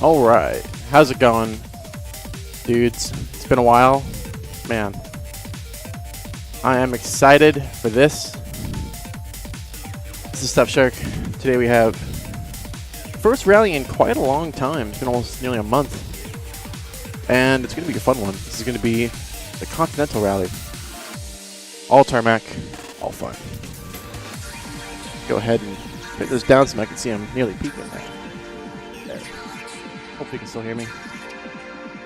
All right, how's it going, dudes? It's been a while, man. I am excited for this. This is Stuff Shark. Today we have first rally in quite a long time. It's been almost nearly a month, and it's going to be a fun one. This is going to be the Continental rally. All tarmac, all fun. Go ahead and put this down so I can see I'm nearly peeking there. Hopefully you can still hear me.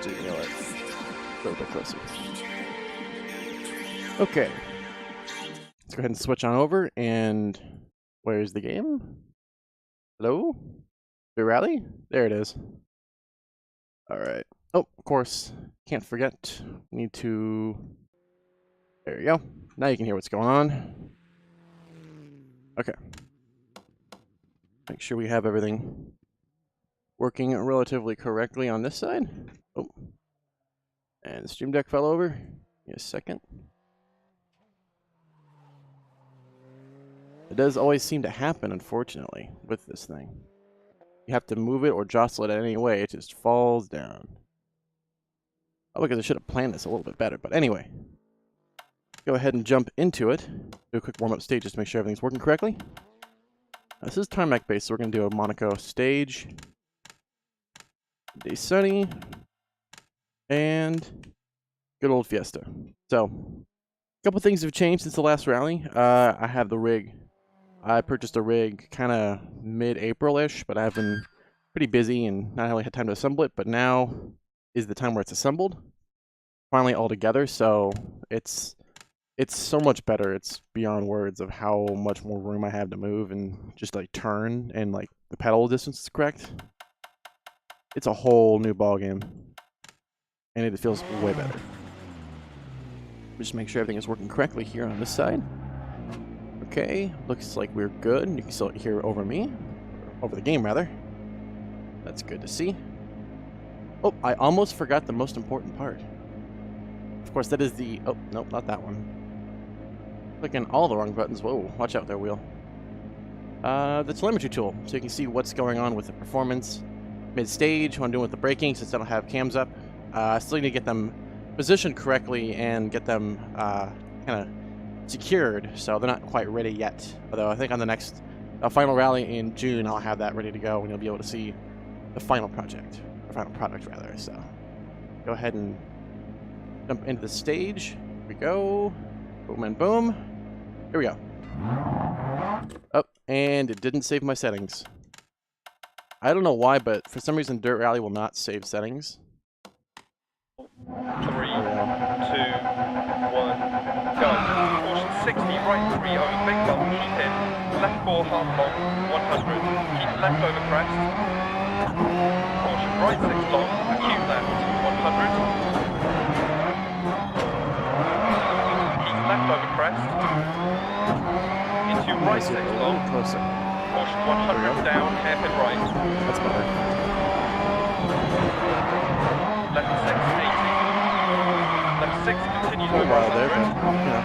So you know it. A little bit closer. Okay. Let's go ahead and switch on over. And where's the game? Hello? The rally? There it is. Alright. Oh, of course. Can't forget. Need to... There you go. Now you can hear what's going on. Okay. Make sure we have everything working relatively correctly on this side. Oh. And the stream deck fell over. Give me a second. It does always seem to happen, unfortunately, with this thing. You have to move it or jostle it in any way, it just falls down. Oh, because I should have planned this a little bit better. But anyway, go ahead and jump into it. Do a quick warm-up stage just to make sure everything's working correctly. This is tarmac based, so we're going to do a Monaco stage. Day sunny, and good old Fiesta. So, a couple things have changed since the last rally. I have the rig. I purchased a rig kind of mid-April-ish, but I've been pretty busy and not really had time to assemble it. But now is the time where it's assembled, finally all together. So it's so much better. It's beyond words of how much more room I have to move and just like turn, and like the pedal distance is correct. It's a whole new ballgame, and it feels way better. Just make sure everything is working correctly here on this side. Okay, looks like we're good. You can still hear over me, over the game rather. That's good to see. Oh, I almost forgot the most important part. Of course, that is the, oh, nope, not that one. Clicking all the wrong buttons. Whoa, watch out there, wheel. The telemetry tool, so you can see what's going on with the performance. Mid-stage, what I'm doing with the braking, since I don't have cams up. I still need to get them positioned correctly and get them kind of secured, so they're not quite ready yet. Although I think on the next final rally in June, I'll have that ready to go, and you'll be able to see the final project, or final product rather. So go ahead and jump into the stage. Here we go. Boom and boom. Here we go. Oh, and it didn't save my settings. I don't know why, but for some reason Dirt Rally will not save settings. 3, 2, 1, go. Caution 60, right 3 over big bump, keep in. Left 4, half long, 100. Keep left over crest. Caution right 6 long, acute left, 100. Keep left over crest. Into right 6 long. Closer. Caution 100 down, hairpin right. That's better. Left 6, 80. Left 6 continues over While 100. there, but, you know,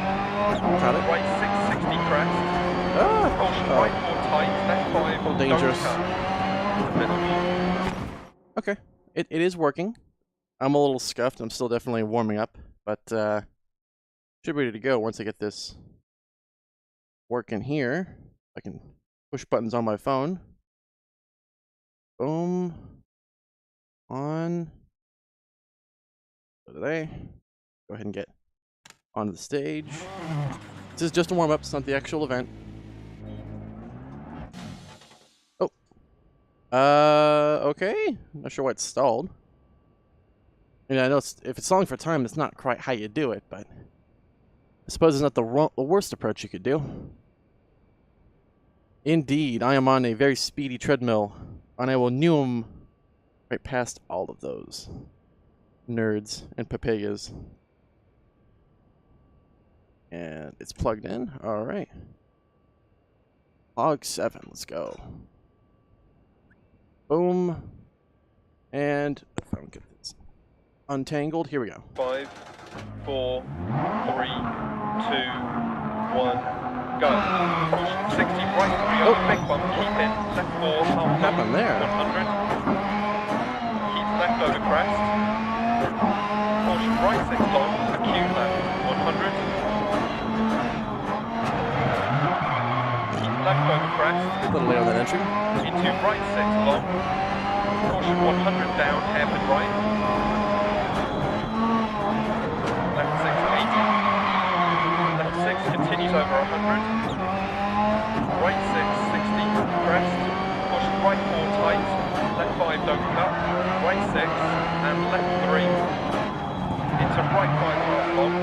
got it. Right 6, 60 crest. Ah! Caution right 40. tight, left 5, Oh, dangerous. don't cut. To finish. Okay, it is working. I'm a little scuffed. I'm still definitely warming up, but should be ready to go once I get this working here. I can push buttons on my phone. Boom. On. So today, go ahead and get onto the stage. This is just a warm-up. It's not the actual event. Oh. Okay. Not sure why it's stalled. I mean, I know if it's stalling for time, that's not quite how you do it, but I suppose it's not the worst approach you could do. Indeed, I am on a very speedy treadmill, and I will neum right past all of those nerds and papayas. And it's plugged in. All right. Log 7. Let's go. Boom. And if I don't get this untangled, here we go. 5, 4, 3, 2, 1. Go. 60 right 3 over big bump, keep in, left 4, half What happened there? 100. Keep left over crest. Caution right 6 long, acute left 100. Keep left over crest. A little late on that entry. Into right 6 long. Caution 100 down, hairpin right. Left 6 80. Left 6 continues over 100. Right 6, 60, crest. Caution right 4 tight. Left 5 don't cut. Right 6 and left 3. Into right 5 half long.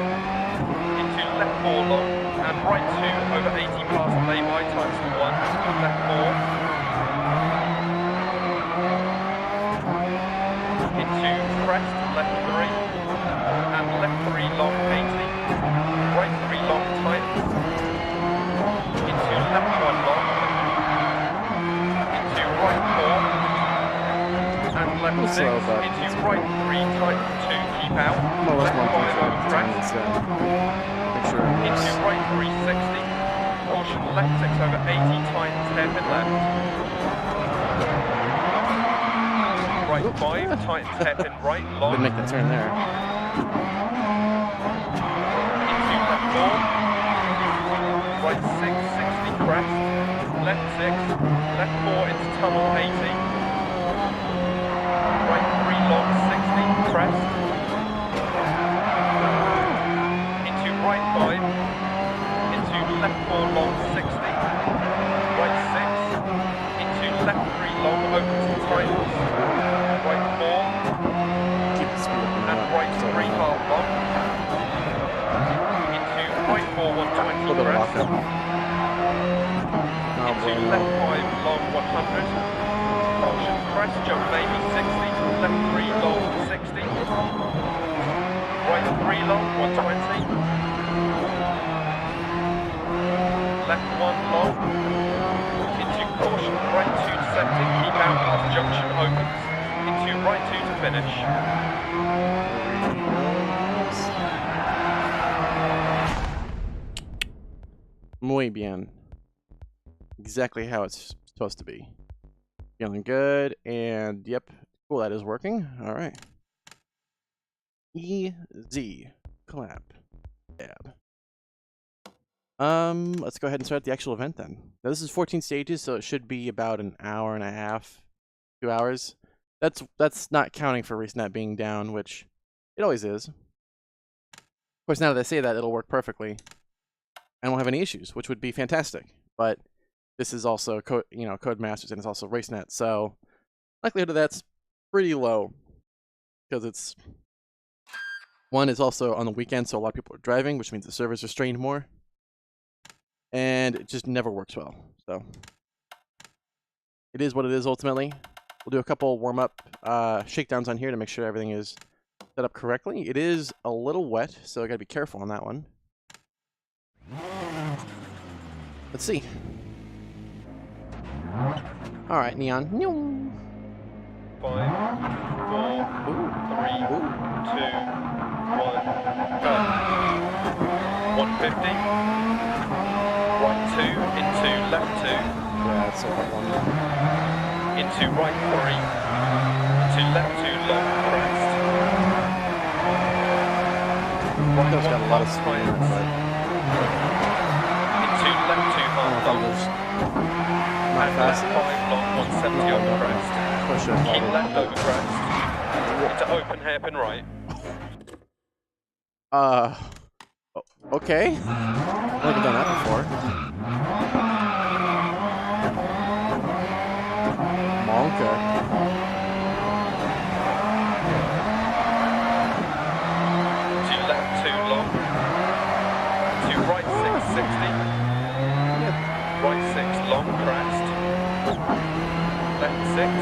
Into left 4 long. And right 2 over 80 past lay-by times to 1. Left 4. Into crest, left 3. And left 3 long 80. Right 3 long tight. Into left 1 long. Into right 4. And left 6. Into right 3 tight 2. Keep out. Well, that's Left 5 over one crest. make sure it Into works. right 360. Caution left 6 over 80 times hairpin left. Right 5 tightens hairpin right long. Didn't make that turn there. Into left 4. Right 6, 60 crest. Left 6. Left 4 into tunnel 80. Right 3 long 60 crest. Into right 5. Into left 4 long 60. Right 6. Into left 3 long open to tightens. Right 4. Keep the speed up And right 3 half long. Into right 4 A 120 little bit of crest. lockup. Oh, Into boy, left no. 5 long 100. Caution crest jump maybe 60. Left 3 long 60. Right 3 long 120. Left 1 long. Into caution right 2 descending. Keep out past junction opens. Into right 2 to finish. Muy bien. Exactly how it's supposed to be. Feeling good, and yep. Cool, that is working. Alright. EZ. Clap. Tab. Let's go ahead and start the actual event then. Now this is 14 stages, so it should be about an hour and a half, 2 hours. That's not counting for RaceNet being down, which it always is. Of course, now that I say that, it'll work perfectly. I won't have any issues, which would be fantastic. But this is also Codemasters, and it's also RaceNet, so likelihood of that's pretty low because it's also on the weekend, so a lot of people are driving, which means the servers are strained more, and it just never works well. So it is what it is ultimately. We'll do a couple warm-up shakedowns on here to make sure everything is set up correctly. It is a little wet, so I gotta be careful on that one. Let's see. All right, Neon. 5, 4, 3, 2, 1, go. 150. Right 2 into left 2. Yeah, it's so hard one. Into right 3. Into left 2 long, crest. Right Those 1 got a lot of long, speed in it, tights. but Into left 2 I don't know half if I'm long. just not And fast left enough. 5 long, 170 over crest. Push it Keep forward. left over crest. Into open hairpin right. Okay. I think I've done that before. Monka. To left 2 long. To right 660. Right 6 long, crest. Left 6.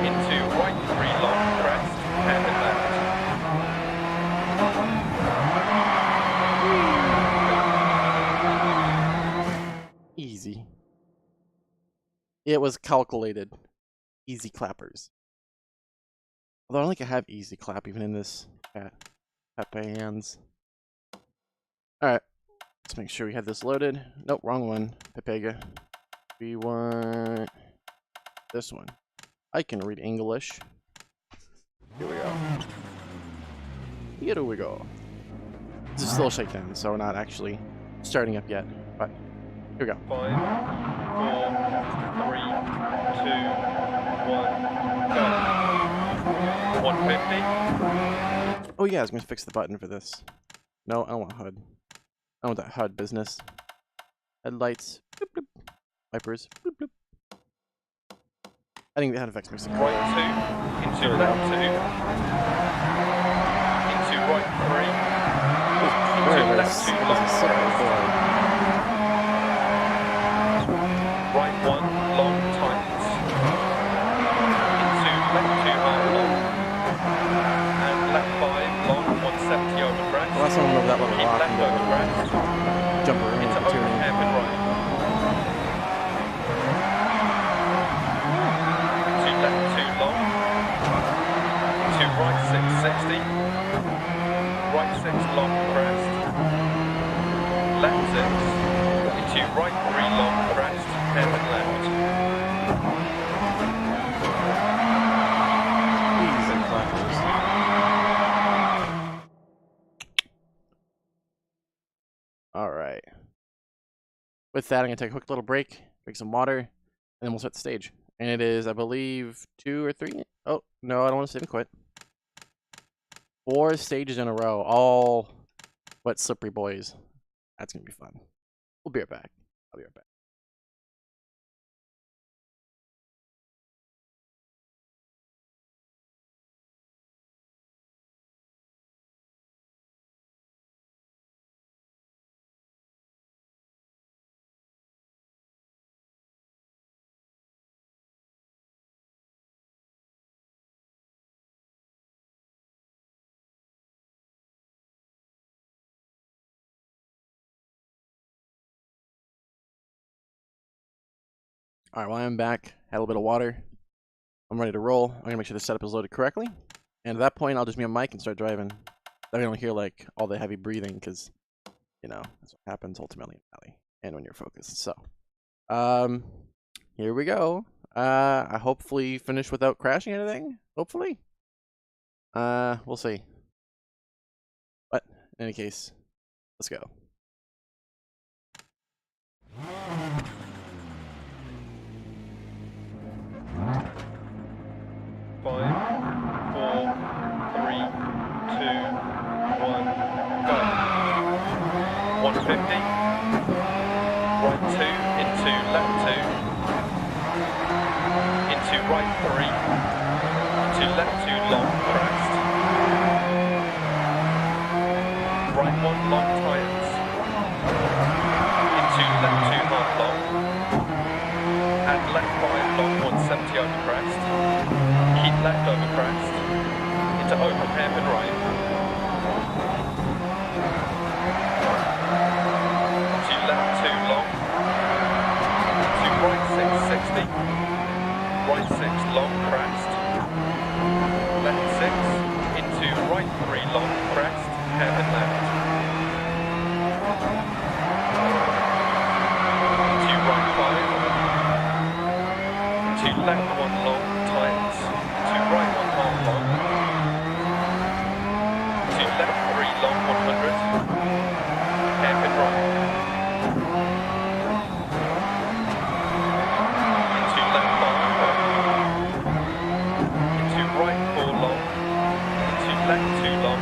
Into right 3 long, crest. Hairpin left. Easy. It was calculated. Easy clappers. Although I don't think I have easy clap even in this Pepe hands. Alright. Let's make sure we have this loaded. Nope, wrong one. Pepega. We want this one. I can read English. Here we go. Here we go. This is still a shakedown, so we're not actually starting up yet. But here we go. 5, 4, 3, 2, 1, go. 150. Oh yeah, I was gonna fix the button for this. No, I don't want HUD. I don't want that HUD business. Headlights. Bloop, bloop. Wipers. Bloop, bloop. I think the head effects makes it cool. Right 2. Into left 2. Into right 3. Very, Into very left 2 long, simple crest. board. Right 1 long, tights. Into left 2 half long. And left 5 long, 170 over crest. The last one over that little Keep rock left and over go crest. jump around Into the open tuning. hairpin right. To left 2 long. To right 660. Right 6 long, crest. Left 6. Into right 3 long, crest. Hairpin left. Easy clappers. Alright. With that, I'm going to take a quick little break, drink some water, and then we'll start the stage. And it is, I believe, 2 or 3. Oh, no, I don't want to save and quit. 4 stages in a row, all wet slippery boys. That's going to be fun. We'll be right back. I'll be right back. Alright, well, I'm back. Had a little bit of water. I'm ready to roll. I'm going to make sure the setup is loaded correctly. And at that point, I'll just mute my mic and start driving. Then we don't hear, like, all the heavy breathing, because, you know, that's what happens ultimately in Valley. And when you're focused. So, here we go. I hopefully finish without crashing anything. Hopefully. We'll see. But, in any case, let's go. 5, 4, 3, 2, 1, go. 150. Right 2 into left 2. Into right 3. To left 2 long, crest. Right 1 long, tights. Into left 2 half long. And left 5 long, 170 over crest. Keep left over crest. Into open hairpin right. To left 2 long. To right 660. Right 6 long, crest. Left 6. Into right 3 long, crest. Hairpin left. To right 5. left 1 long, tight. Into right 1 half long. To left 3 long, 100. Hairpin right. Into left 5. Into right 4 long. Into left 2 long.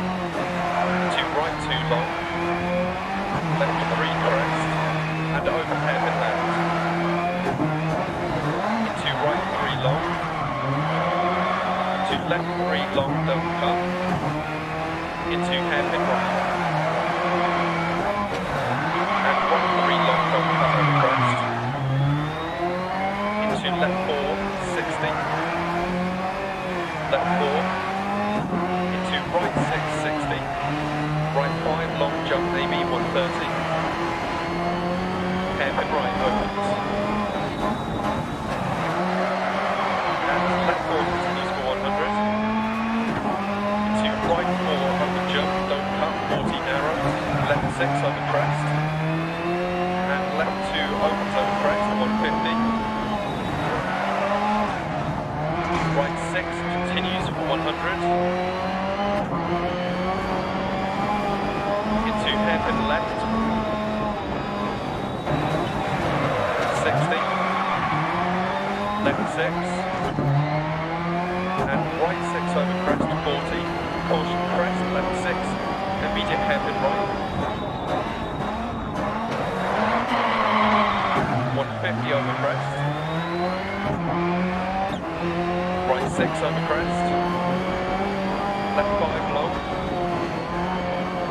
Into right 2 long. Left 3 crest. And over hairpin left. Into right 3 long. To left 3 long, don't cut. Into hairpin right. And right 3 long, don't cut over crest. Into left 4, 60. Left 4. Into right 6, 60. Right 5 long jump, maybe 130. Hairpin right, opens. And left 4 continues for 100. Into right 4 over jump, don't cut, 40 narrows. Left 6 over crest. And left 2 opens over crest, 150. Right 6 continues for 100. Into hairpin left. 60. Left 6. And right 6 over crest, 40. Caution crest, left 6. Immediate hairpin right. 150 over crest. Right 6 over crest. Left 5 long.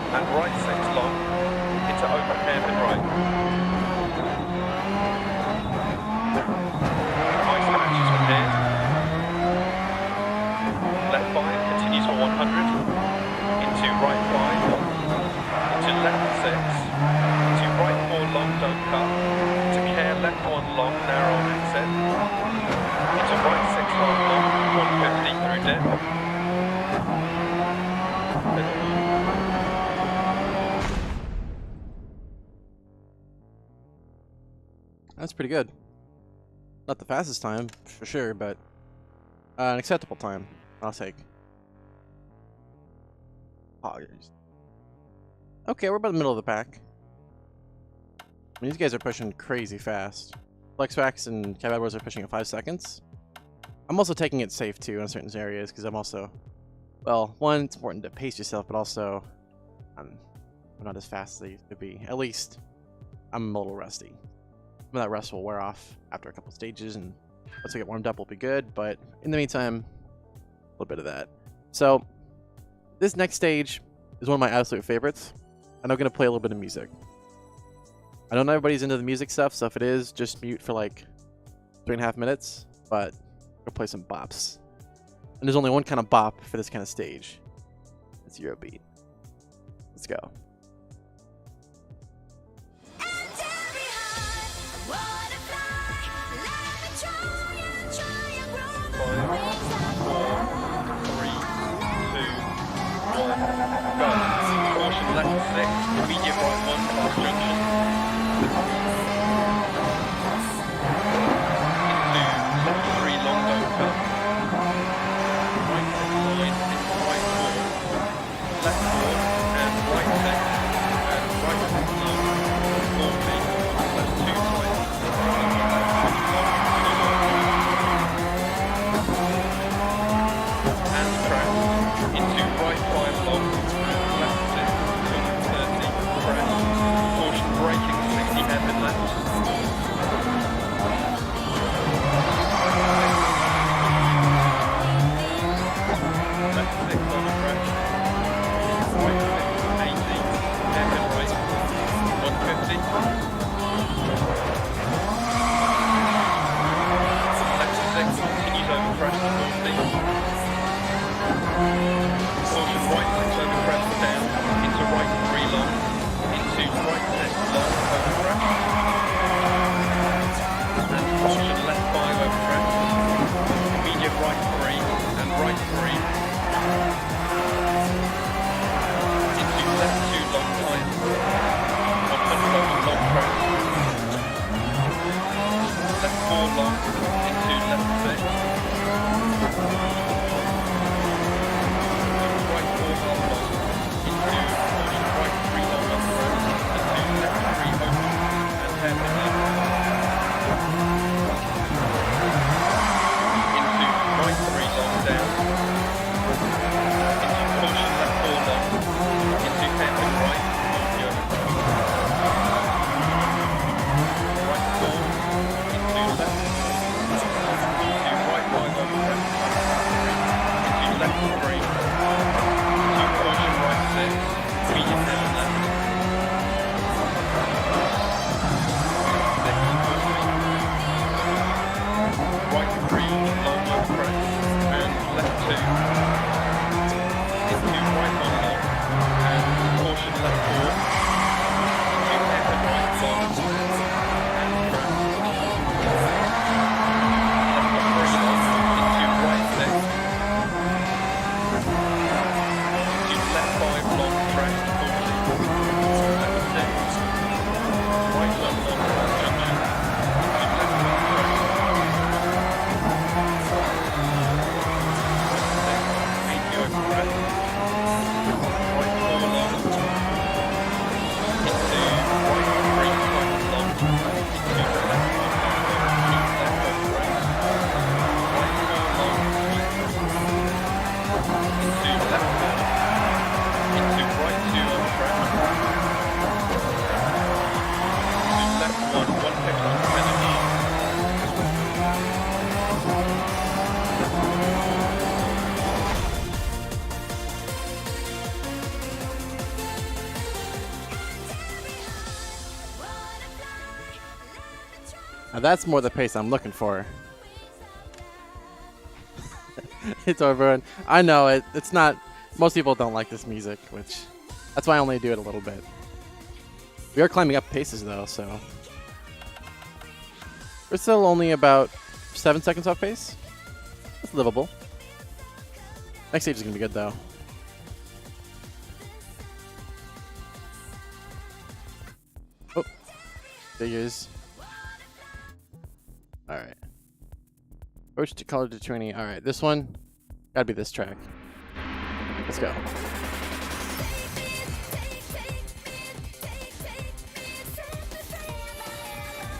And right 6 long. Into open hairpin right. Nice patches from here. Left 5 continues for 100. Into right 5. Into left 6. Into right 4 long, don't cut. To care left 1 long, narrow exit. Into right 6 long, 150 through dip. That's pretty good. Not the fastest time, for sure, but an acceptable time, I'll take. Poggers. Okay, we're about the middle of the pack. I mean, these guys are pushing crazy fast. FlexVax and Cab Edwards are pushing at 5 seconds. I'm also taking it safe, too, in certain areas, because I'm also... Well, one, it's important to pace yourself, but also... I'm not as fast as I used to be. At least, I'm a little rusty. Some of that rust will wear off after a couple stages, and once I get warmed up, we'll be good. But in the meantime, a little bit of that. So this next stage is one of my absolute favorites, and I'm gonna play a little bit of music. I know not everybody's into the music stuff, so if it is, just mute for like 3.5 minutes. But I'll play some bops, and there's only one kind of bop for this kind of stage. It's Eurobeat. Let's go. Caution left 6, immediate right 1 past junction. Into left 3 long, don't cut. Right 6 line, into right 4. Left 4 and right 6. And right 6 long, 40. Left 2 tight. And crest. Into right 5 long. Left 6, 230. Crest. Caution long over crest, and left 2. Into right 1 long, and caution left 4. Into hairpin right long, and crest. Left 3 long, into right 6. Into left 5 long, crest 40. Left 6. Right 1 long, crest junction. Into left 1 crest. 80 over crest. Right 4 long. Into right 3 times long. Into the left 1 long. Keep left over crest. Right 4 long. Into left 4. Into right 2 over crest. Into left 1, 150 to finish. Now that's more the pace I'm looking for. It's over. And I know it's not. Most people don't like this music, which that's why I only do it a little bit. We are climbing up paces though, so we're still only about 7 seconds off pace. That's livable. Next stage is gonna be good though. Oh, there he is. All right. Approach to color to 20. All right, this one gotta be this track. Let's go.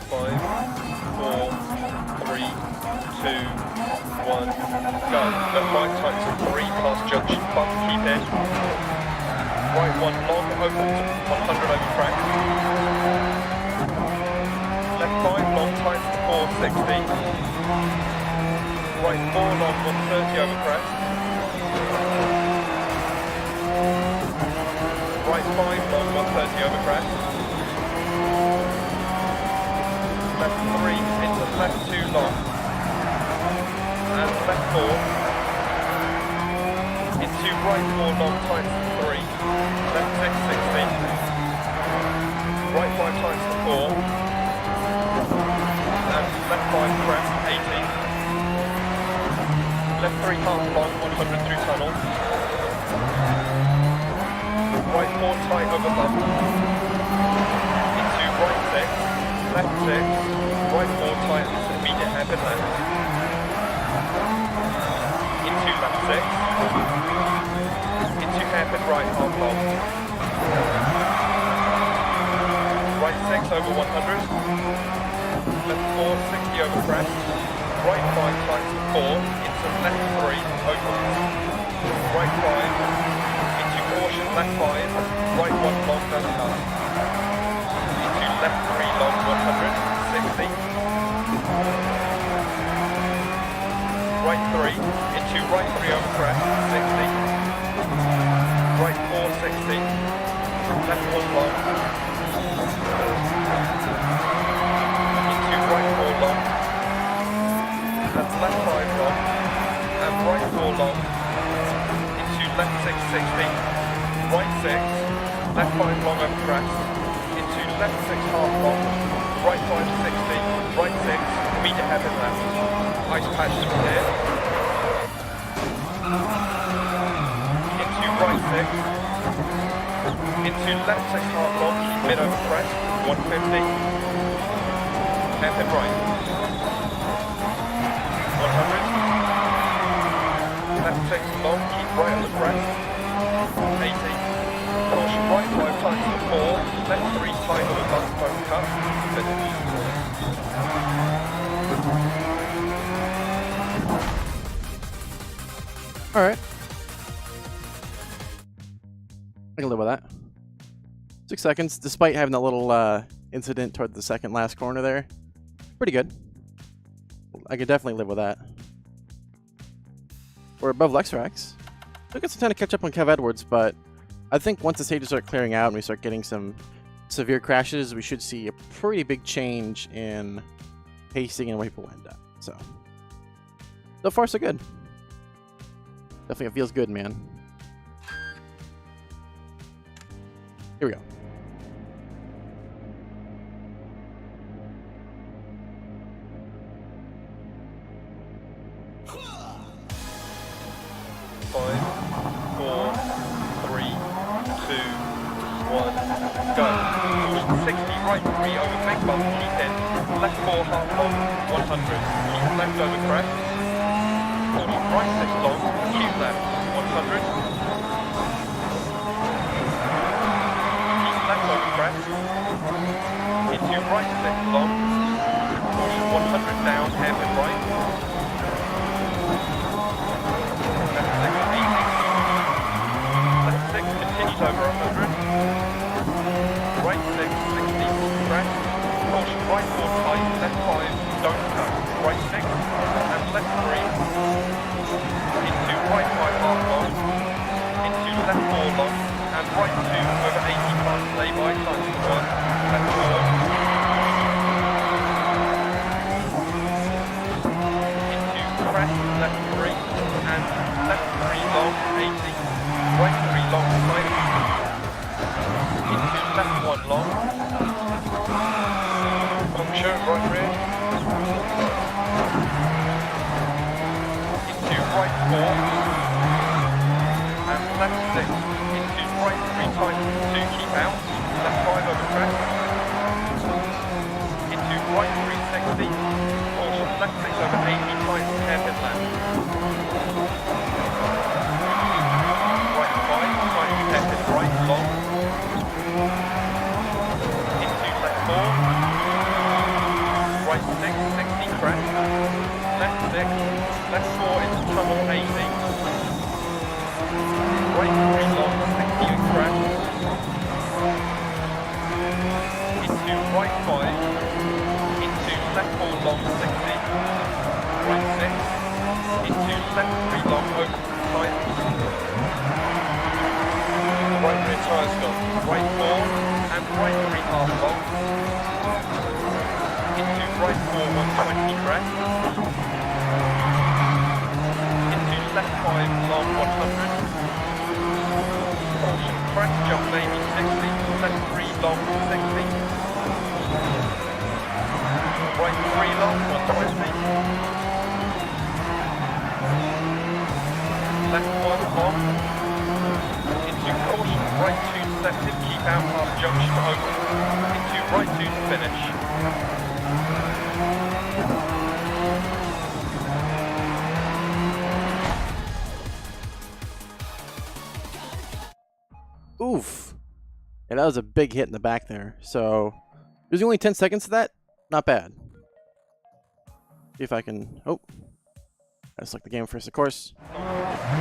5, 4, 3, 2, 1, go. Left right tight to 3 past junction, bump, keep in. Right 1 long, open to 100 over track. Left 5 long, tight to 460. Right 4 long, 130 over crest. Right 5 long, 130 over crest. Left 3 into left 2 long. And left 4. Into right 4 long, tight to 3. Left 660. Right 5 times to 4. And left 5 crest 80. Left 3 half long, 100 through tunnel. Right 4 tight over bump. Into right 6. Left 6, right 4 tight, immediate hairpin left. Into left 6. Into hairpin right half long. Right 6 over 100. Left 4, 60 over crest. Right 5 tight to 4. Into left 3, open. Right 5. Into caution, left 5. Right 1 long, down cut. Left 3 long, 100, 60. Right 3, into right 3 over crest, 60. Right 4, 60. Left 1 long. Into right 4 long. That's left 5 long. And right 4 long. Into left 6, 60. Right 6. Left 5 long over crest. Left 6 half long, right 5 60, right 6, immediate hairpin left. Ice patch from here. Into right 6. Into left 6 half long, keep mid over crest, 150. Hairpin right. 100. Left 6 long, keep right on the crest, 80. Caution right 5 times to 4, left 3 tight over bump, bone cut, finish. Alright. I can live with that. 6 seconds, despite having that little incident toward the second last corner there. Pretty good. I could definitely live with that. We're above Lexrax. Took us some time to catch up on Kev Edwards, but I think once the stages start clearing out and we start getting some severe crashes, we should see a pretty big change in pacing and where people end up. So So far, so good. Definitely feels good, man. Here we go. Five, four, three, two, one, go. Caution 60, right 3 over big bump, keep in. Left 4 half long, 100. Keep left over crest. Caution right 6 long, keep left, 100. Keep left over crest. Into right 6 long. Caution 100 down, hairpin right. Left 6 continues over 100. Right 6, 60, crest. Caution right 4 tight, left 5, don't cut. Right 6, and left 3. Into right 5 half long. Into left 4 long. And right 2 over 80 plus, lay by, time to 1. Left 4. Into crest, left 3. And left 3 long, 80. Right 3 long, side. Into left 1 long. Puncture, right rear. Into right 4. And left 6. Into right 3 tight, 2 keep out. Left 5 over crest. Into right 360. Caution left 6 over 80 tight, hairpin left. Right 5, tight, hairpin right, long. Into left 4. Right 6, 60 crest. Left 6, left 4 into trouble 80. Right 3 long, 60 and crest. Into right 5. Into left 4 long, 60. Right 6. Into left 3 long, open tight. Right rear tyres gone. Right 4 and right 3 half long. Into right 4 120 crest. Into left 5 long 100. Caution crest jump maybe 60. Left 3 long 60. Right 3 long 120. Left 1 long. Into caution right 2 deceptive, keep out half junction open. Into right 2 to finish. Oof. Yeah, that was a big hit in the back there. So, there's only 10 seconds to that. Not bad. See if I can... Oh. I select the game first, of course.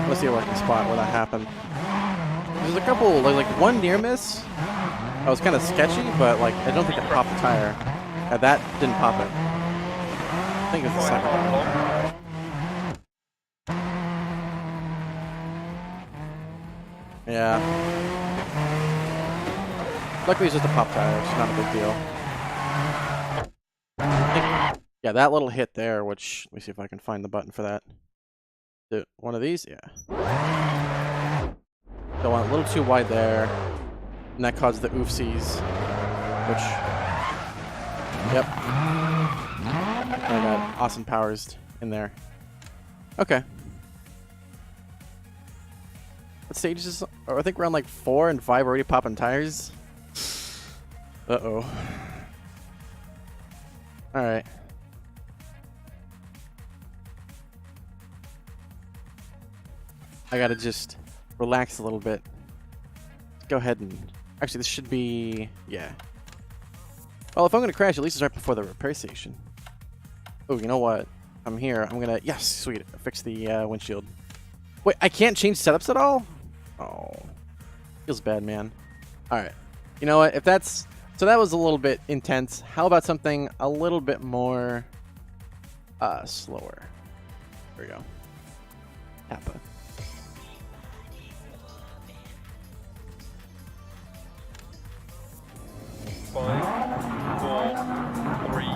Let's see if I can spot where that happened. There's a couple, like one near miss. That was kind of sketchy, but like I don't think it popped the tire. That didn't pop it. I think it's the second one. Yeah. Luckily, it's just a pop tire. It's not a big deal. Yeah, that little hit there, which, let me see if I can find the button for that. One of these? Yeah. So I went a little too wide there, and that caused the oofsies, which, yep. I got awesome powers in there. Okay. What stage is this? Oh, I think we're on like 4 and 5 already popping tires. Uh-oh. Alright. I gotta just relax a little bit. Go ahead and... Actually, this should be... Yeah. Well, if I'm gonna crash, at least it's right before the repair station. Oh, you know what? I'm here. I'm gonna... Yes, sweet. Fix the windshield. Wait, I can't change setups at all? Oh. Feels bad, man. Alright. You know what? If that's... So that was a little bit intense. How about something a little bit more... slower. There we go. Kappa. Five, 4, 3, 2,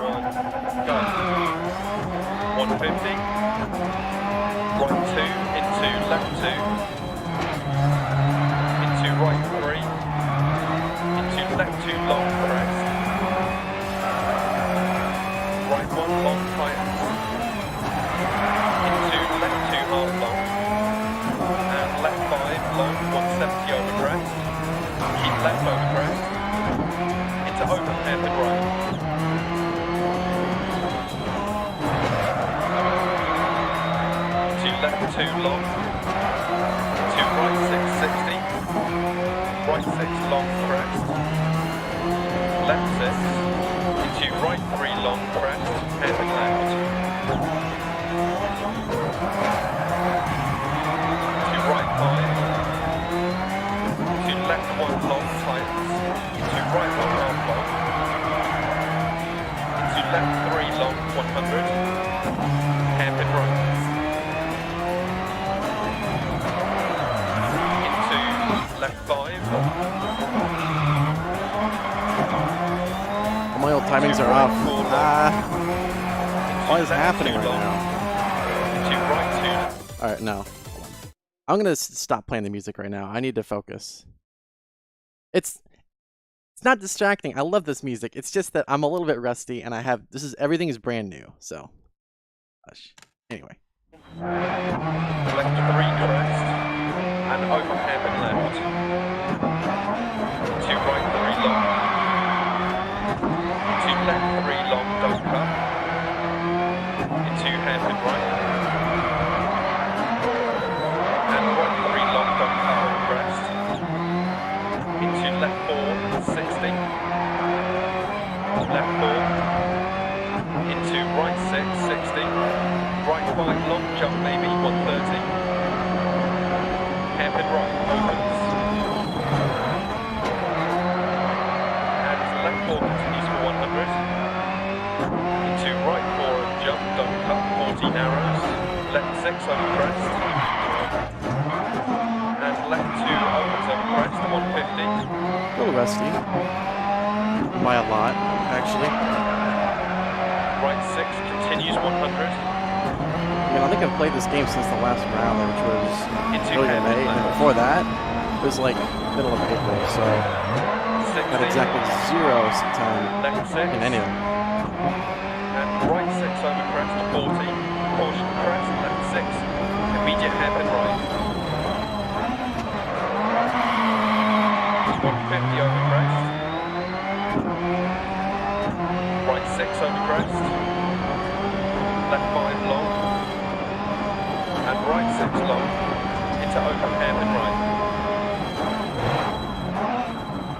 1, go. 150. Right 2 into left 2. Into right 3. Into left 2 long crest. Right 1 long tightens. Into left 2 half long. And left 5 long 170 over crest. Keep left over crest. Into open hairpin right. Into left 2 long. Into right 660. Right 6 long crest. Left 6. Into right 3 long crest. Hairpin left. Into right 5. Into left 1 long tightens. Into right 1 half long. Into left 3 long 100. Hairpin right. Into left 5. My old timings are off. What is happening right now? Into right 2. Alright, no. Hold on. I'm gonna stop playing the music right now. I need to focus. It's not distracting. I love this music. It's just that I'm a little bit rusty and everything is brand new, so. Gosh. Anyway. Left 3 crest. And open hairpin left. To right 3 long. To left 3 long don't cut. Into hairpin right. And right 3 long don't cut over crest. Into left 4 60. Left 4. Into right 6 60. Right 5 long jump maybe 130. Hairpin right opens. And left 4 continues for 100. Into right 4 and jump, don't cut, 40 narrows. Left 6 over crest. And left 2 opens over crest, 150. A little rusty. By a lot, actually. Right 6 continues 100. I mean, I think I've played this game since the last round, which was Into early in hairpin May, and left. before that, it was like middle of April, so 60. got exactly 0 time Left 6. in any of them. And right 6 over crest, 40. Caution crest, left 6. Immediate hairpin right. 150 over crest. Right 6 over crest. Left 5 long. And right 6 long. Into open hairpin right.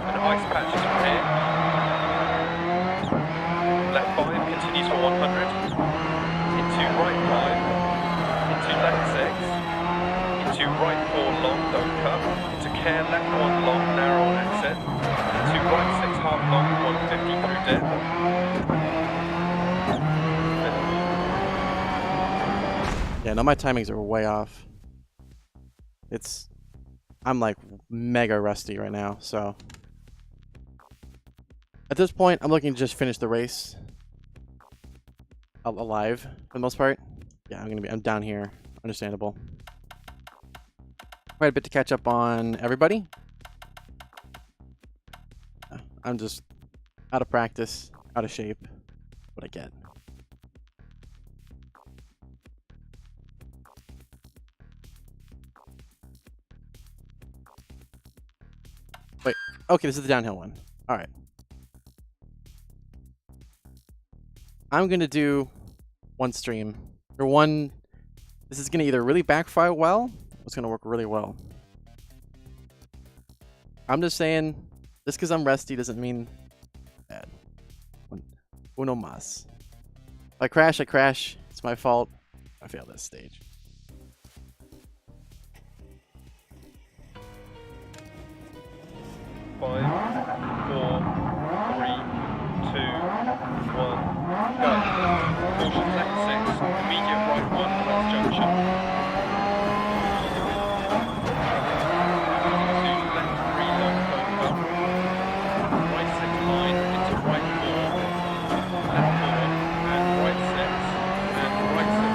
And ice patches from here. Left 5 continues for 100. Into right 5. Into left 6. Into right 4 long, don't cut. Into care left 1 long, narrow on exit. Into right 6 half long, 150 through dip. Yeah, no, my timings are way off. I'm like mega rusty right now, so. At this point, I'm looking to just finish the race alive for the most part. Yeah, I'm down here. Understandable. Quite a bit to catch up on everybody. I'm just out of practice, out of shape. What I get. Wait, okay, this is the downhill one. All right. I'm going to do one stream, or one, this is going to either really backfire well, or it's going to work really well. I'm just saying, just because I'm rusty doesn't mean bad. Uno mas. If I crash, I crash. It's my fault. I failed this stage. Five, 4, 3, 2, 1, go. Caution left 6, immediate right 1, last junction. Into left 3 long, don't cut. Right 6 line, into right 4. Left 4, and right 6. And right 6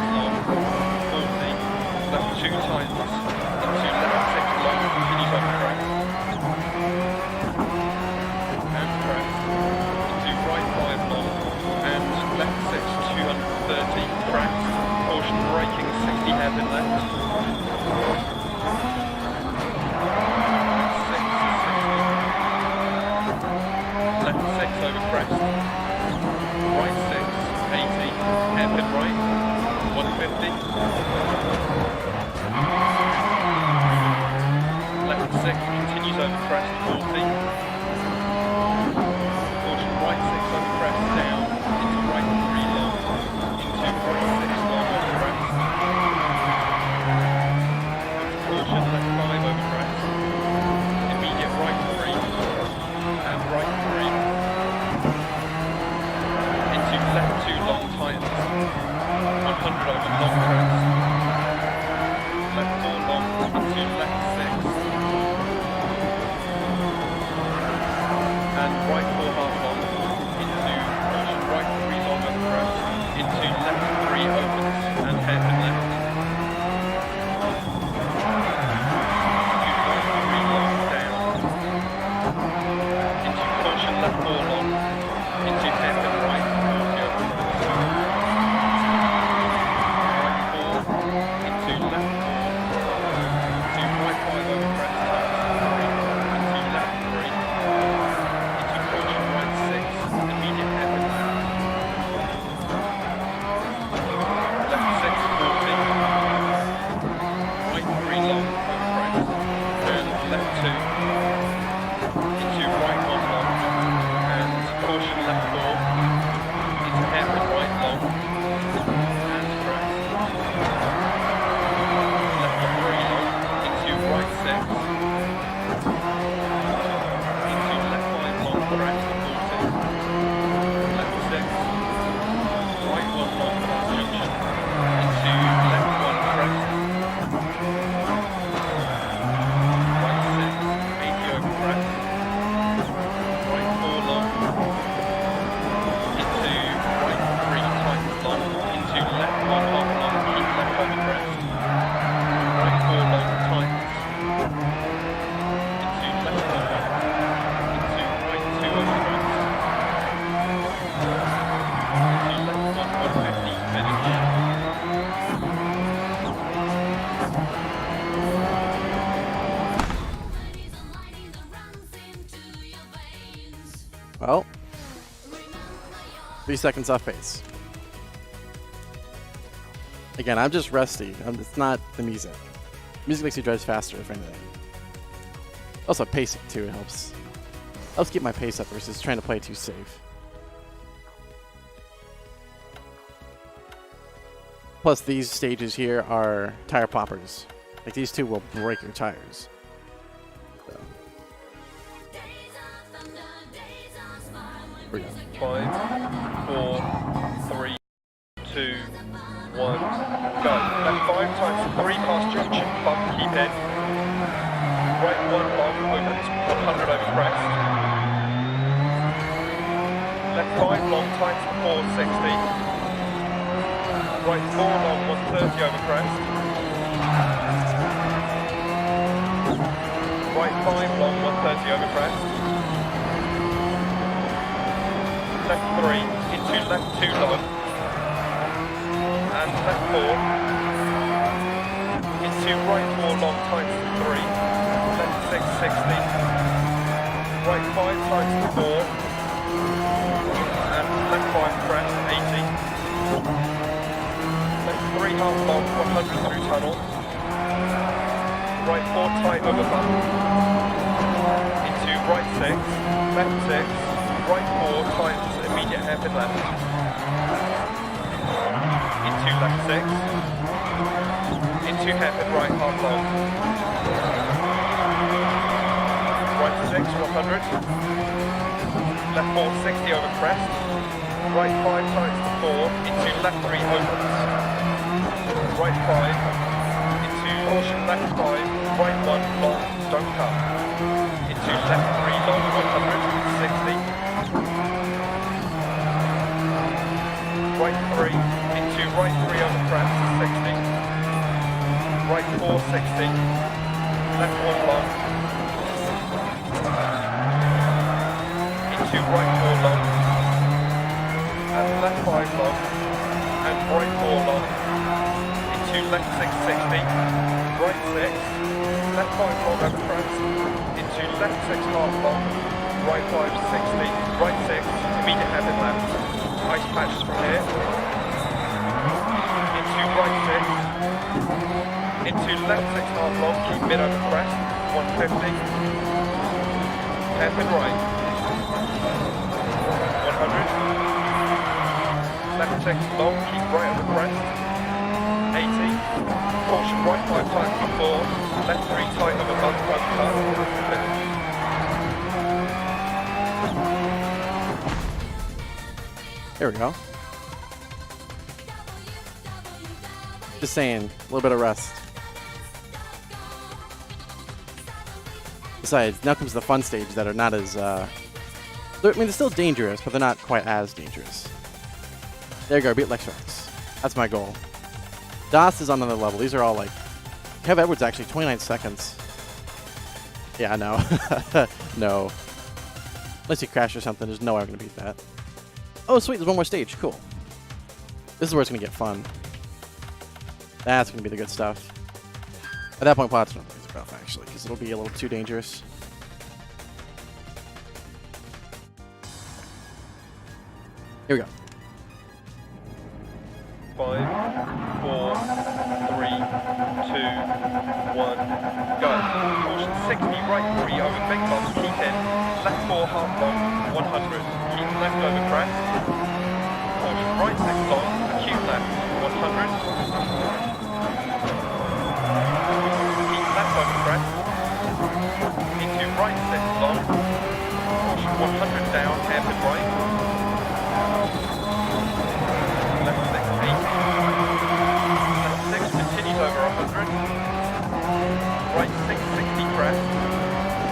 Left 6 continues over crest 40. Caution right 6 over crest down into right 3 long, into right 6 long over crest. Caution left 5 over crest. Immediate right 3 and right 3. Into left 2 long tightens. 100 over long crest. Left 4 long into left 6. And right 4 half long into caution right 3 long over crest. Into left 3 opens and hairpin left. Into right 3 long down. Into caution left 4 long. Into hairpin right 40 over crest. Right 4 into left 4. Into right 5 over crest. Into left 3. Into caution right 6. Immediate hairpin left. Left 6 40. Right 3 long over crest. And left 2. Into right 1 long. And caution left 4. Into hairpin right long. And crest. Left 3 long. Into right 6. Into left 5 long crest 40. Left 6. Right 1 long past junction. Into left 1 crest. Right 6. 80 over crest. Right 4 long. Into right 3 tight long. Into left 1 half long. Keep left over crest. Right 4 long tightens. Into left 1 long. Into right 2 over crest. Into left 1 150 finish. Well, 3 seconds off pace. Again, I'm just rusty. It's not the music. Music makes you drive faster, if anything. Also, pacing too helps. Helps keep my pace up versus trying to play too safe. Plus, these stages here are tire poppers. Like, these two will break your tires. So. We're done. 5, 4, 3, 2, 1, go. Left 5 times 3 past junction, bump, keep in. Right 1 long, opens 100 over crest. Left 5 long times 4, 60. Right 4 long, 130 over crest. Right 5 long, 130 over crest. Left 3 into left 2 long. And left 4 into right 4 long times 3. Left 6, 60. Right 5 times 4. And left 5 crest, 80. Left 3 half long, 100 through tunnel. Right 4 tight over bump. Into right 6. Left 6. Right 4 tightens, immediate hairpin left. Into left 6. Into hairpin right half long. Right 6, 100. Left 4, 60 over crest. Right 5 times to 4. Into left 3 opens. Right 5. Into caution left 5. Right 1 long, don't cut. Into left 3 long, 100, 60. Right 3, into right 3 over crest, 60. Right 4, 60. Left 1 long. Into right 4 long. And left 5 long. And right 4 long. Into left 6, 60. Right 6. Left 5 long over crest. Into left 6 half long. Right 5, 60. Right 6. Immediate hairpin left. Ice patches from here. Into right 6. left 6 half long, keep mid over crest, 150. Hairpin right. 100. Left 6 long, keep right over crest, 80. Caution right 5 times before, left 3 tight over bump, cut, finish. There we go. Just saying, a little bit of rest. Besides, now comes the fun stage that are not as, they're still dangerous, but they're not quite as dangerous. There you go, beat Lex Rex. That's my goal. Das is on another level. These are all like, Kev Edwards actually, 29 seconds. Yeah, no. No. Unless you crash or something, there's no way I'm going to beat that. Oh, sweet, there's one more stage. Cool. This is where it's going to get fun. That's going to be the good stuff. At that point, Pot's not plays about actually, because it'll be a little too dangerous. Here we go. 5, 4, 3, 2, 1, go. Caution 60, right 3 over big bumps, keep in. Left 4 half long, 100. Keep left over crest. Caution right 6 long, acute left, 100. Keep left over crest. Into right 6 long. Caution 100 down, hairpin right. Left 6, 80. Left 6 continues over 100. Right 6, 60 crest.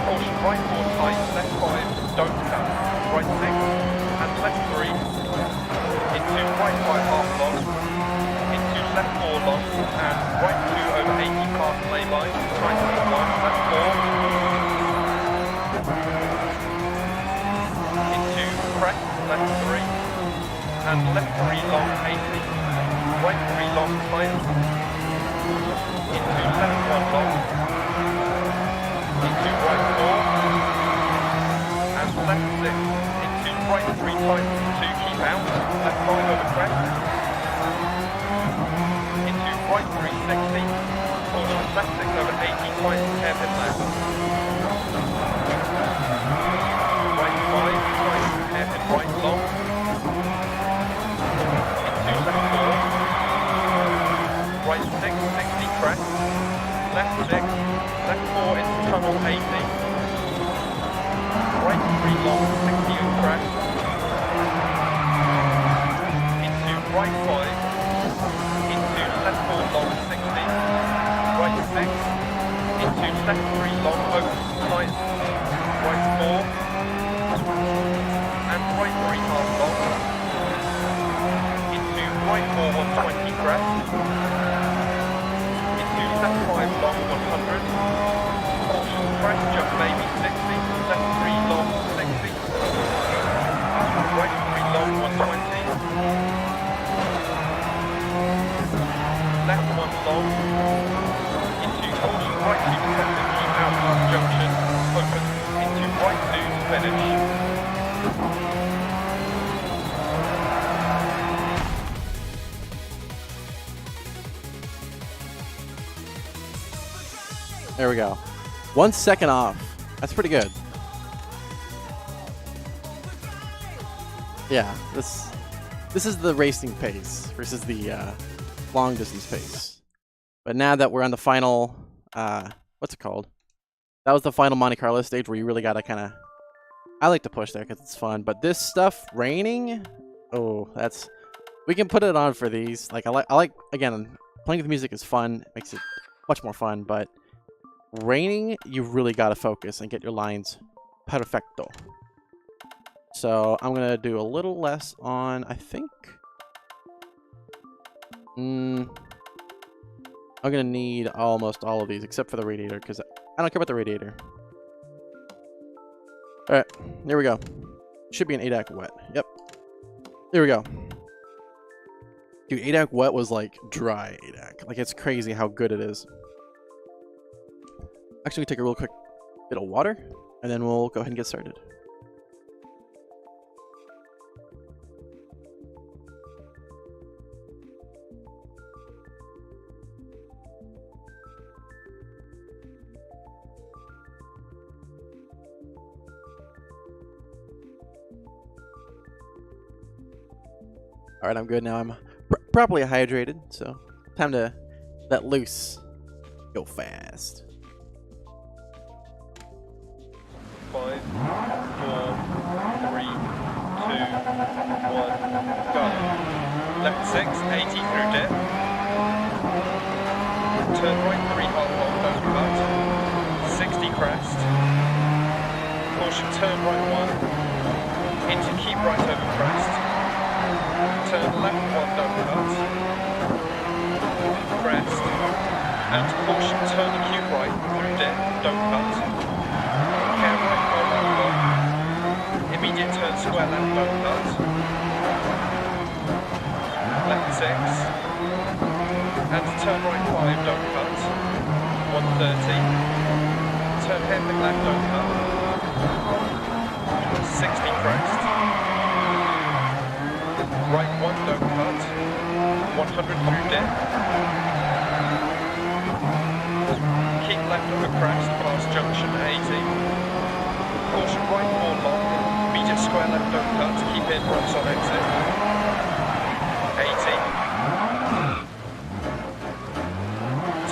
Caution right 4 tight, left 5, don't cut. Right 6 and left 3. Into right 5 half long. Into left 4 long and right 2 over 80 past lay line. Right 6 long, left 4. Into crest, left 3. And left 3 long 80, right 3 long tight, into left 1 long, into right 4, and left 6, into right 3 tight, 2 keep out, left 5 over crest, into right 360, caution left 6 over 80 tight, hairpin left, right 5 tight, hairpin right long, right 6, 60 crest, left 6, left 4 into tunnel 80, right 3 long 60 crest, into right 5, into left 4 long 60, right 6, into left 3 long open tight, right 4, and right 3 half long, right 4, 120 crest, into left 5 long 100, caution crest jump maybe 60, left 3 long 60, right 3 long 120, left 1 long, into caution right 2 descending, keep out past junction, open, into right 2 to finish. There we go. 1 second off. That's pretty good. Yeah, this is the racing pace versus the long distance pace. But now that we're on the final, what's it called? That was the final Monte Carlo stage where you really gotta kind of. I like to push there because it's fun. But this stuff, raining, oh, that's. We can put it on for these. Like I like again, playing with music is fun. It makes it much more fun, but. Raining, you really gotta focus and get your lines perfecto. So I'm gonna do a little less on, I think. I'm gonna need almost all of these except for the radiator because I don't care about the radiator. All right, here we go. Should be an ADAC wet. Yep. Here we go. Dude, ADAC wet was like dry ADAC. Like it's crazy how good it is. Actually, we take a real quick bit of water, and then we'll go ahead and get started. All right, I'm good now. I'm properly hydrated, so time to let loose. Go fast. 5, 4, 3, 2, 1, go. Left 6, 80 through dip. Turn right 3 half long, don't cut. 60 crest. Caution, turn right 1. Into keep right over crest. Turn left 1, don't cut. Crest. And caution, turn acute right through dip, don't cut. Care right 5 half long. Immediate turn square left, don't cut. Left 6. And turn right 5, don't cut. 130. Turn hairpin left, don't cut. 60 crest. Right 1, don't cut. 100 through dip. Keep left over crest past junction 80. Caution right 4 long. Immediate square left, don't cut. Keep in, brakes on exit. 80.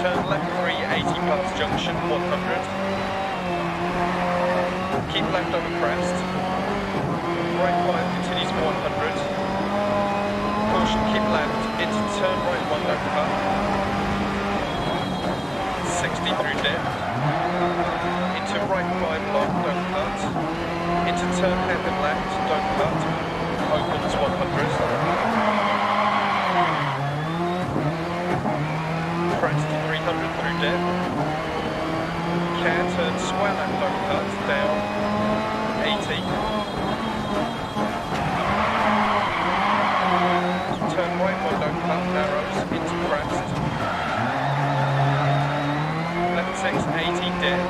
Turn left 3, 80 past junction 100. Keep left over crest. Right 5 continues for 100. Caution, keep left into turn right 1, don't cut. 60 through dip. Into right 5 long, don't cut. Into turn hairpin left, don't cut. Opens 100. Crest 300 through dip. Care, turn square left, don't cut. Down 80. Turn right 1, don't cut. Narrows into crest. Left 6, 80 dip.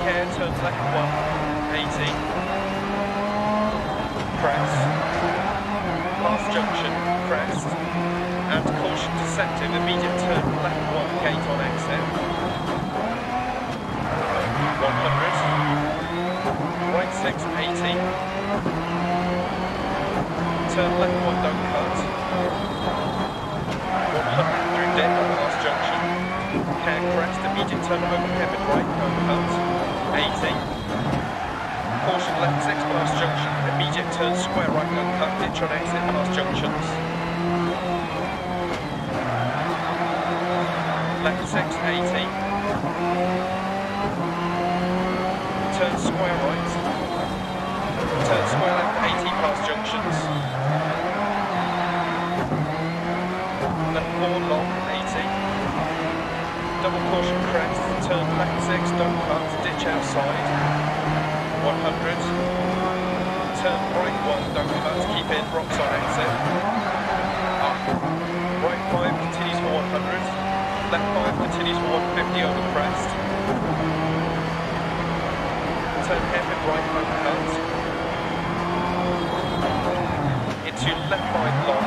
Care, turn left 1, 80. Crest. Last junction, crest. And caution deceptive, immediate turn left 1, gate on exit. 100. Right 6, 80. Turn left 1, don't cut. 100 through dip at last junction. Care crest, immediate turn over hairpin right, don't cut. 80. Caution left 6 past junction, immediate turn square right, don't cut. Ditch on exit past junctions. Left 6, 80. Turn square right. Turn square left 80 past junctions. Left 4 long 80. Double caution crest. Turn left 6, don't cut. Ditch outside. 100. Turn right 1, don't cut. Keep in. Rocks on exit. Up. Right 5 continues for 100. Left 5 continues for 150 over crest. Turn hairpin right, don't cut. Into left 5 long.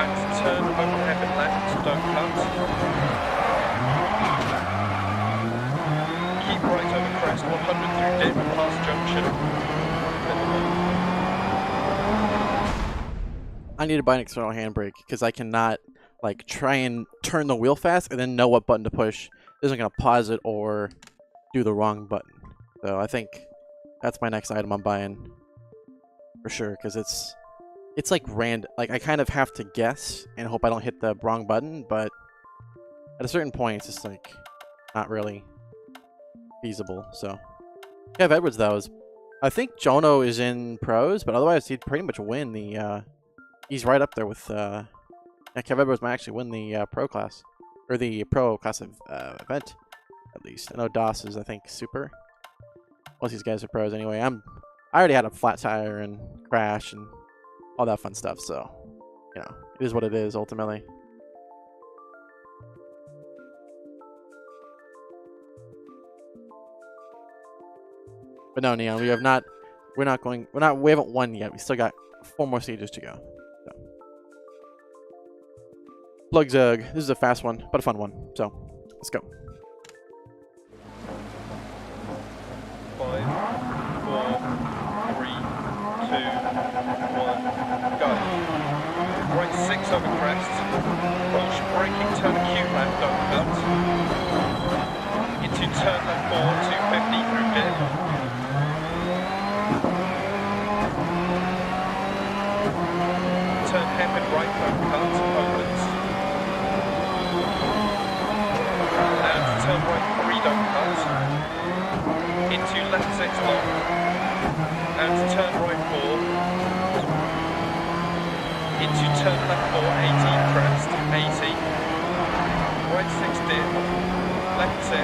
And turn over hairpin left, don't cut. Keep right over crest, 100 through dip, past junction. I need to buy an external handbrake because I cannot like try and turn the wheel fast and then know what button to push. It isn't gonna pause it or do the wrong button. So I think that's my next item I'm buying for sure, because it's like random. Like I kind of have to guess and hope I don't hit the wrong button, but at a certain point it's just like not really feasible. So Kev Edwards though is, I think Jono is in pros, but otherwise he'd pretty much win the he's right up there with yeah, Kev Edwards might actually win the pro class, or the pro class of event. At least I know DOS is, I think, super. Most of these guys are pros anyway. I already had a flat tire and crash and all that fun stuff, so you know, it is what it is ultimately. But no, Neon, we haven't won yet. We still got 4 more stages to go. So. Plug Zug. This is a fast one, but a fun one. So let's go. 5, 4, 3, 2, 1, go. Right 6 over crest. Caution braking, turn acute left, don't cut. Into turn left 4, 250 through dip. Turn hairpin right, don't cut, opens. And turn right 3, don't cut. Into left 6 long. And turn right 4. Into turn left 4, 80, crest, 80. Right 6 dip. Left 6.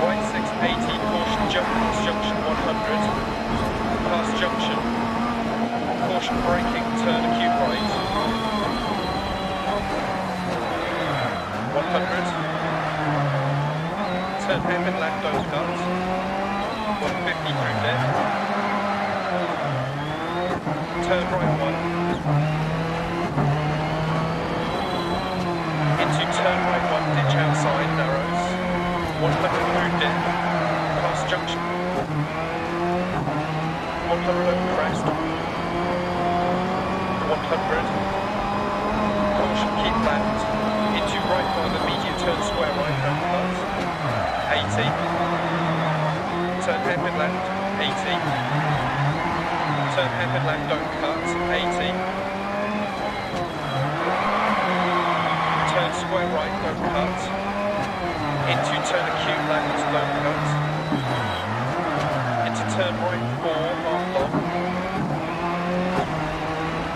Right 6, 80, caution jump past junction 100. Past junction. Caution braking, turn acute right. 100. Turn hairpin left, don't cut. 150 through dip. Turn right 1. Into turn right 1, ditch outside, narrows. 100 through dip. Past junction. 100 over crest. 100. Caution, keep left. Into right 5, immediate turn square right, don't cut. 80. Turn hairpin left, 80. Turn hairpin left, don't cut, 80. Turn square right, don't cut. Into turn acute left, don't cut. Into turn right 4, half long.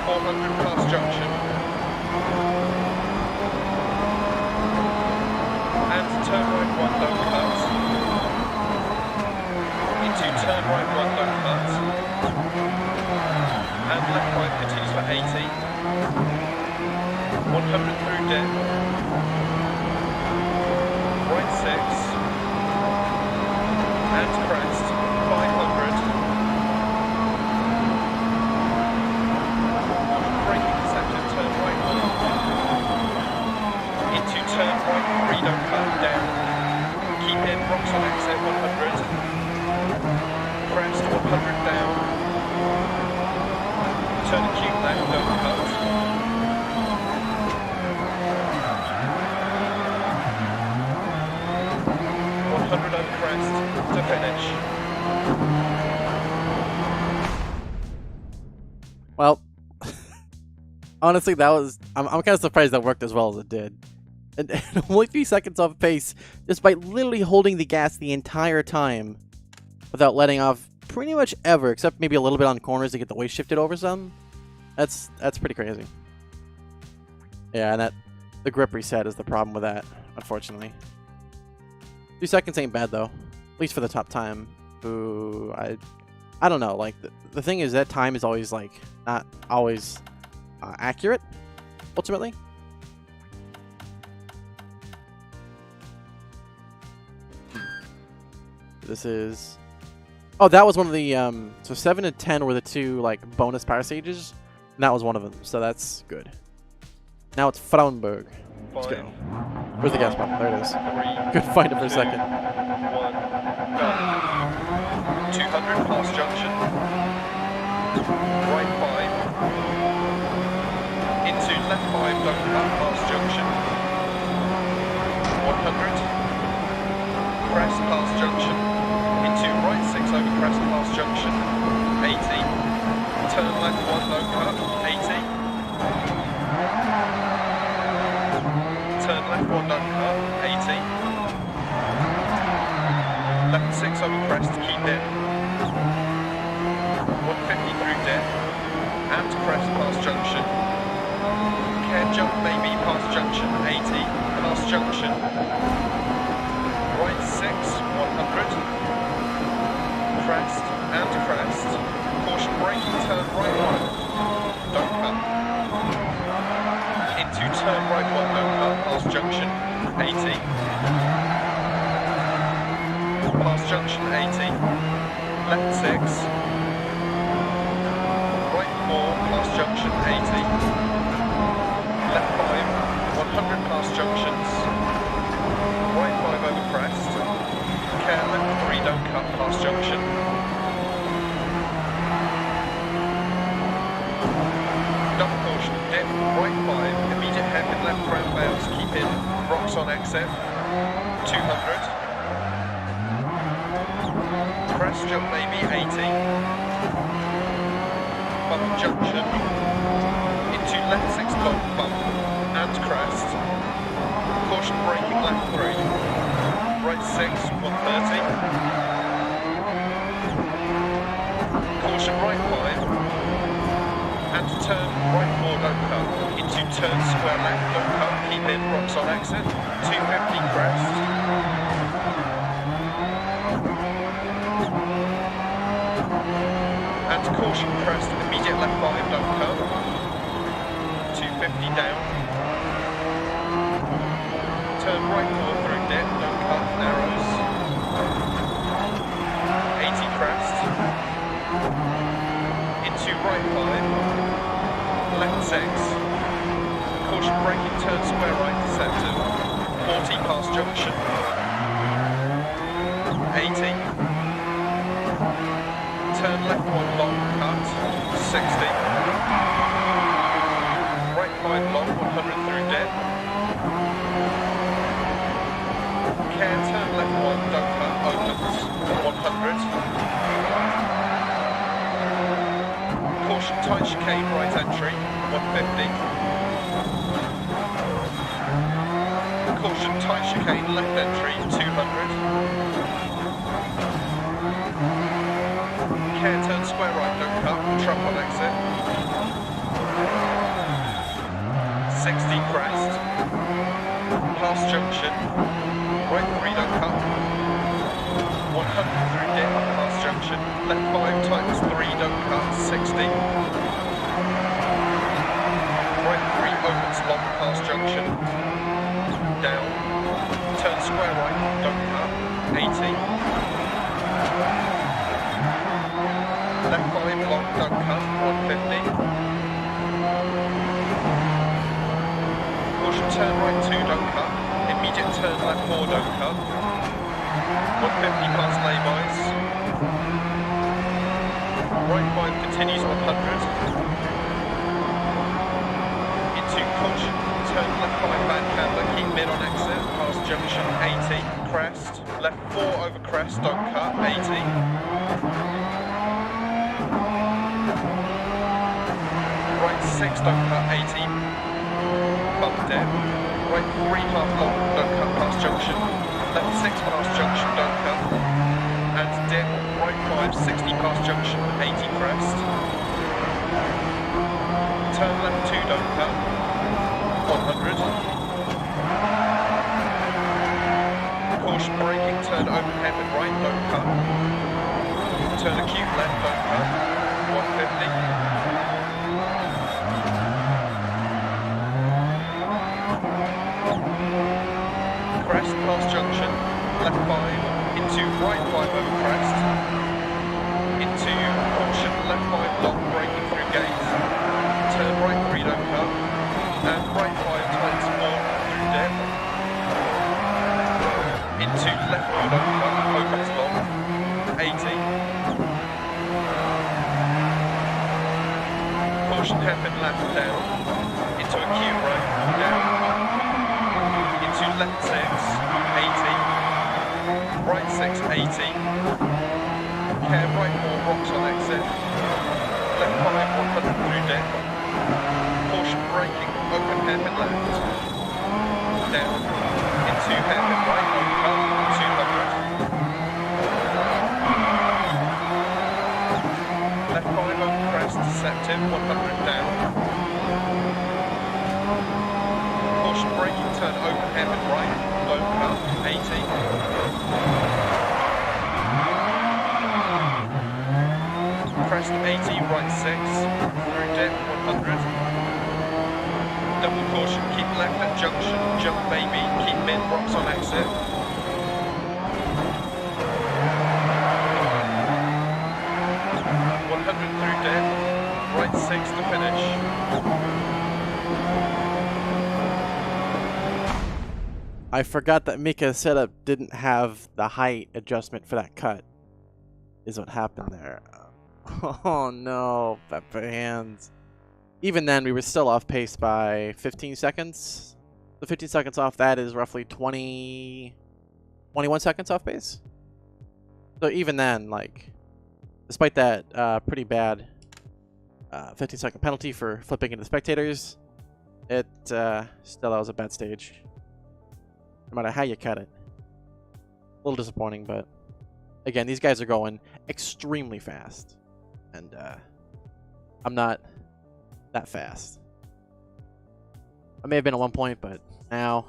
400 past junction. And turn right 1, don't cut. Into turn right 1, don't cut. And left 5 continues for 80. 100 through dip. Right 6. And crest. 500. Braking section, turn right 1. Into turn right 3, don't cut, down. Keep in, rocks on exit 100. Crest 100 down. Turn acute left, don't cut. On crest to finish. Well, honestly, that was... I'm kind of surprised that worked as well as it did. And only 3 seconds off pace, despite literally holding the gas the entire time without letting off pretty much ever, except maybe a little bit on corners to get the weight shifted over some. That's pretty crazy. Yeah, and the grip reset is the problem with that, unfortunately. 2 seconds ain't bad though, at least for the top time. Ooh, I don't know. Like the thing is that time is always like not always accurate, ultimately. This is... Oh, that was one of the so 7 and 10 were the 2 like bonus power stages, and that was one of them. So that's good. Now it's Frauenberg. Let's go. Where's the gas pump? There it is. Couldn't find it for a second. 1, go. 200 past junction. Right 5. Into left 5, don't cut past junction. 100. Crest past junction. Into right 6 over crest past junction. 80. Turn left 1, don't cut. 80. Turn left 1, don't cut, 80. Left 6 over crest, keep in. 150 through dip. And crest past junction. Care jump maybe past junction, 80. Past junction. Right 6, 100. Crest and crest. Caution braking, turn right 1. Don't cut. Into turn right 1, don't cut, past junction, 80. Past junction, 80. Left 6. Right 4, past junction, 80. Left 5, 100 past junctions. Right 5 over crest. Care left 3, don't cut, past junction. dip, right 5, immediate hairpin left ground bounce, keep in, rocks on exit, 200. Crest jump maybe, 80. Bump junction, into left 6 long bump, and crest. Caution braking left 3, right 6, 130. Caution right 5, and turn right 4, don't cut. Into turn square left, don't cut, keep in, rocks on exit, 250 crest. And caution crest, immediate left 5, don't cut. 250 down. Turn right 4 through dip, don't cut, narrows. 80 crest. Into right 5. Left 6. Caution braking, turn square right, deceptive. 40 past junction. 80. Turn left 1 long, cut, 60. Right 5 long, 100 through dip. Care, turn left 1, don't cut, opens, 100. Caution, tight chicane, right entry, 150. Caution, tight chicane, left entry, 200. Care, turn square right, don't cut, truck on exit. 60 crest. Past junction. Right 3, don't cut. 100 through dip, past junction. Left 5 times 3, don't cut, 60. Right 3 opens long, past junction. Down. Turn square right, don't cut, 80. Left 5 long, don't cut, 150. Caution, turn right 2, don't cut. Immediate turn left 4, don't cut. 150 past laybys. Right 5 continues 100. Into caution, turn left 5 bad camber, keep mid on exit, past junction, 80. Crest. Left 4 over crest, don't cut, 80. Right 6, don't cut, 80. Bump dip. Right 3 half long, don't cut, past junction. Left 6 past junction, don't cut. And dip, right 5, 60 past junction, 80 crest. Turn left 2, don't cut, 100. Caution braking, turn open hairpin right, don't cut. Turn acute left, don't cut, 150. Crest past junction, left 5, into right 5 over crest, into caution, left 5 long, braking through gate, turn right 3, don't cut, and right 5 times 4 through dip, into left 4, don't cut, opens long, 80. Caution hairpin left down, into acute right, down. Left 6, 80, right 6, 80, care right 4, rocks on exit, left 5, 100 through dip, caution braking, open hairpin left, down, into hairpin right, cut, 200, left 5 over crest, deceptive, 100 down, caution braking, turn open hairpin right, low cut, 80. Crest 80, right 6, through dip 100. Double caution, keep left at junction, jump maybe, keep mid, rocks on exit. 100 through dip, right 6 to finish. I forgot that Mika's setup didn't have the height adjustment for that cut, is what happened there. Oh no, Pepper Hands. even then, we were still off pace by 15 seconds. The 15 seconds off that is roughly 21 seconds off pace. So even then, like, despite that pretty bad 15-second penalty for flipping into spectators, it still, that was a bad stage. No matter how you cut it. A little disappointing, but again, these guys are going extremely fast. And I'm not that fast. I may have been at one point, but now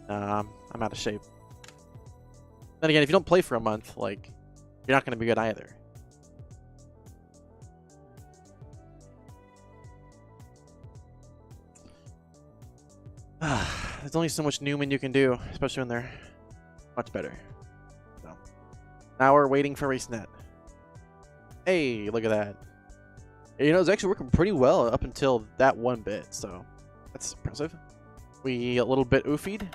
I'm out of shape. Then again, if you don't play for a month, like, you're not going to be good either. There's only so much Newman you can do, especially when they're much better. So now we're waiting for RaceNet. Hey, look at that. You know, it's actually working pretty well up until that one bit, so that's impressive. We a little bit oofied.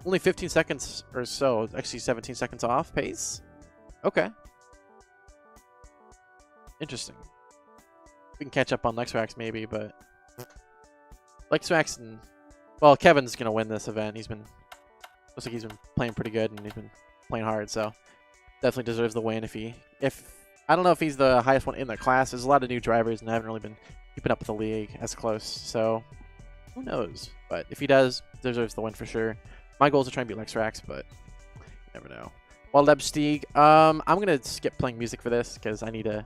Only 15 seconds or so, actually 17 seconds off pace. Okay. Interesting. We can catch up on Lexrax maybe, but Lexrax and, well, Kevin's gonna win this event. Looks like he's been playing pretty good and he's been playing hard, so definitely deserves the win if I don't know if he's the highest one in the class. There's a lot of new drivers and I haven't really been keeping up with the league as close, so who knows? But if he does, deserves the win for sure. My goal is to try and beat Lexrax, but you never know. Wild Stieg, I'm gonna skip playing music for this because I need to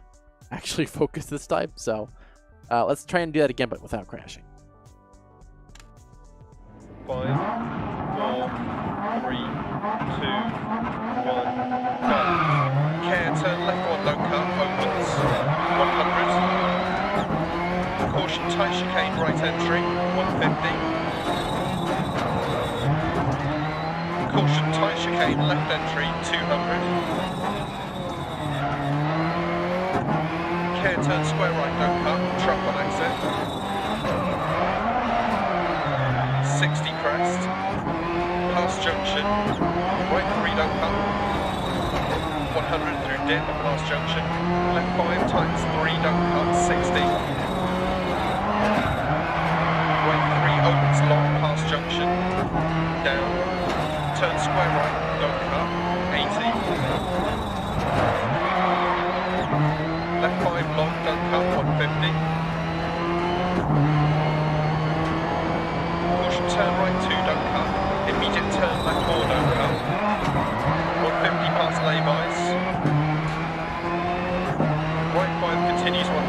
actually focus this time. So let's try and do that again, but without crashing. 5, 4, 3, 2, 1, go. Care, turn left one, no cut, opens, 100. Caution, tight chicane, right entry, 150. Caution, tight chicane, left entry, 200. Care, turn square right, no cut, truck on exit. 60 Crest, past junction, right 3 don't cut, 100 through dip, last junction, left 5 times 3 don't cut, 60, right 3 opens long, past junction, down, turn square right, don't cut, 80, left 5 long, don't cut, 150, turn right 2, don't cut. Immediate turn left 4, don't cut. 150 past laybys. Right 5 continues 100.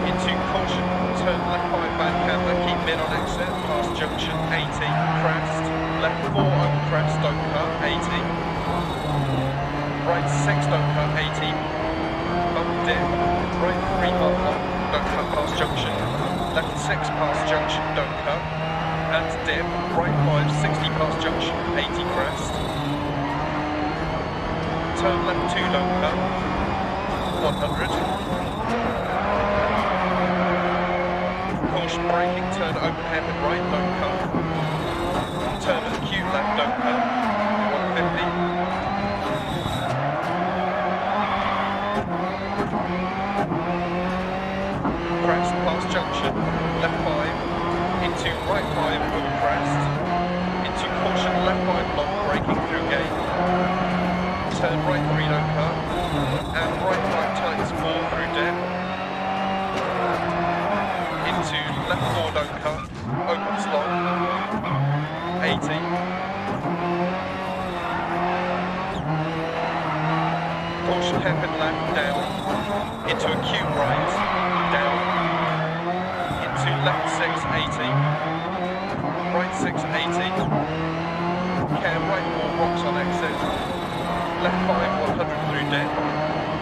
Into caution, turn left 5 back hander, keep mid on exit, past junction 80, crest. Left 4 over crest, don't cut, 80. Right 6, don't cut, 80. Bump dip, right 3 bump long, don't cut past junction. Left 6 past junction, don't cut. And dip, right 5, 60 past junction, 80 crest. Turn left 2, don't cut. 100. Caution braking, turn open hairpin right, don't cut. Turn at Q left, don't cut. 150. Crest past junction, left 5, into right 5 over crest, into caution left 5 long, braking through gate, turn right 3 don't cut, and right 5 tightens 4 through dip, into left 4 don't cut, opens long, 80, caution hairpin left, down, into a Q right, down, into left 6, 80, right 6, 80, care right 4 rocks on exit, left 5, 100 through dip,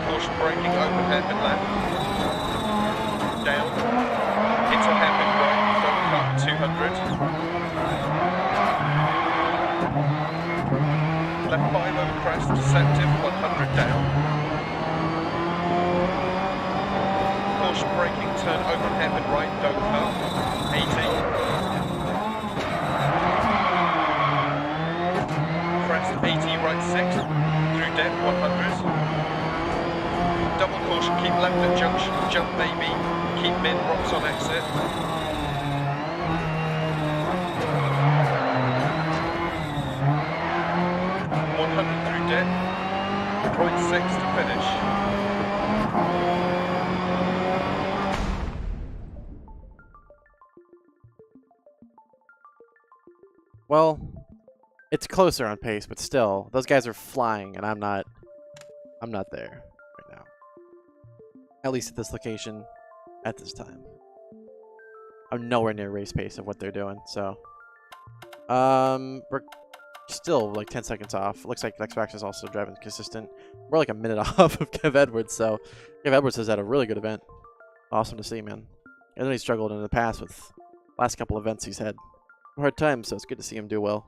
caution braking open hairpin left, down, into hairpin right, don't cut, 200, left 5 over crest, deceptive, 100 down, caution braking, turn open hairpin right, don't cut, 80. Crest 80, right 6, through dip 100. Double caution, keep left at junction, jump maybe, keep mid, rocks on exit. 100 through dip, right 6 to finish. Well, it's closer on pace, but still, those guys are flying, and I'm not there right now. At least at this location, at this time. I'm nowhere near race pace of what they're doing, so. We're still like 10 seconds off. It looks like Xbox is also driving consistent. We're like a minute off of Kev Edwards, so Kev Edwards has had a really good event. Awesome to see, man. I know he struggled in the past with last couple events he's had a hard time, so it's good to see him do well.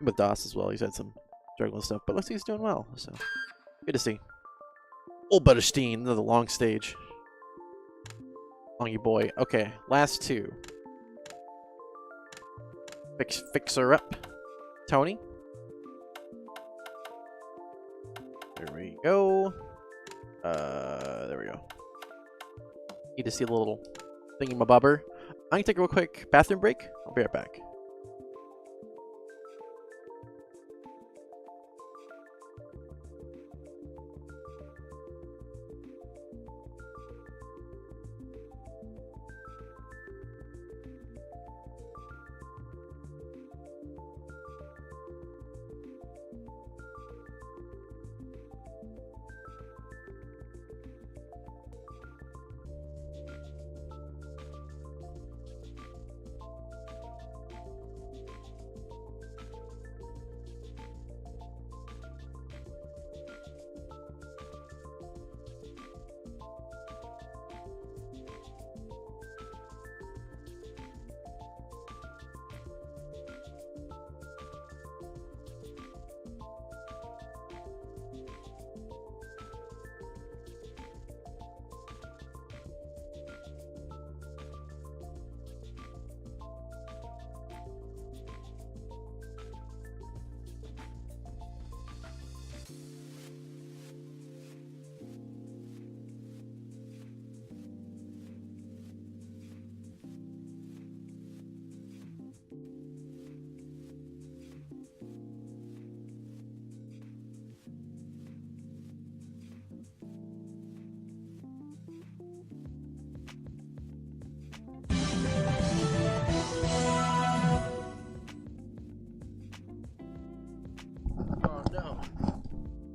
With DOS as well, he's had some struggling stuff, but looks like he's doing well, so good to see. Old Butterstein, another long stage. Longy boy. Okay, last two. Fix her up. Tony. There we go. There we go. Need to see a little thingamabobber. I'm gonna take a real quick bathroom break. I'll be right back.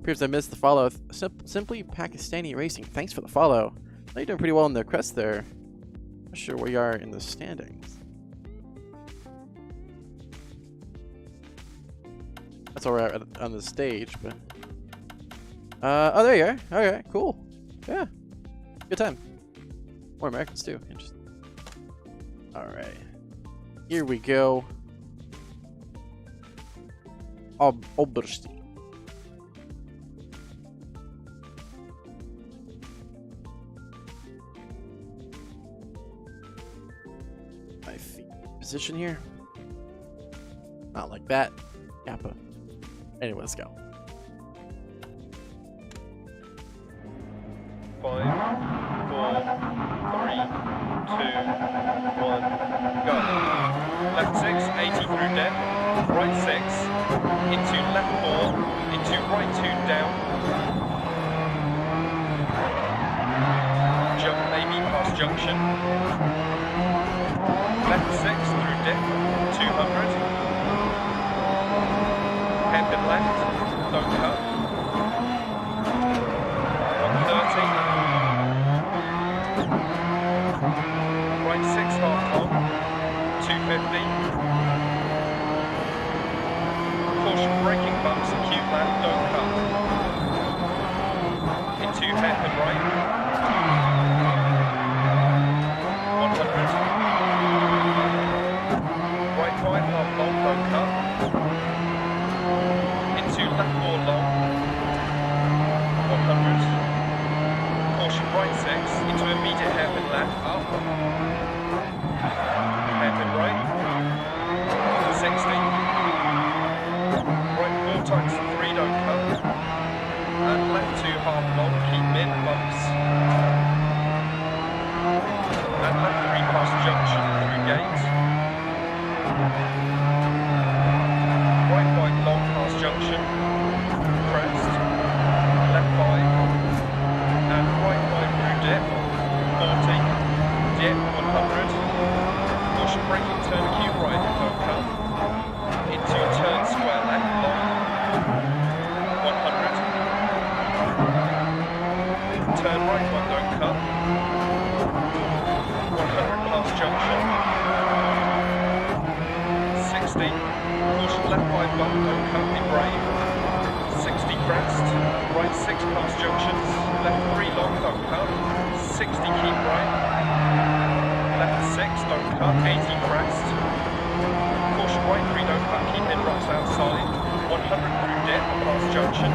Appears I missed the follow. Simply Pakistani Racing. Thanks for the follow. I know you're doing pretty well in the Crest there. Not sure where you are in the standings. That's all right on the stage, but oh, there you are. Okay, cool. Yeah, good time. More Americans too. Interesting. All right, here we go. Oberstein. My feet position here. Not like that. Kappa. Anyway, let's go. 5, 4, 3, 2, 1, go. Left 6, 80 through depth. Right 6, into left 4, into right 2 down. Jump maybe past junction. Left 6 through dip, 200. Hairpin left, don't cut. 130. Right 6 half long, 250. Caution braking bumps, acute left, don't cut. Into hairpin right. 100. Right 5 half long, don't cut. Into left 4 long. 100. Caution right 6, into immediate hairpin left, up. Hairpin right. 60. Right 4 times 3, don't cut. And left 2 half long, keep dip, 100. Caution braking, turn acute right, don't cut. Into a turn square left, long, 100. Turn right one, don't cut. 100 past junction. 60. Caution left 5 bump, don't cut, be brave. 60 crest. Right 6 past junctions. Left 3 long, don't cut. 60 keep right. Left 6, don't cut. 80 crest. Caution right 3, don't cut. Keep in rocks outside. 100 through dip, past junction.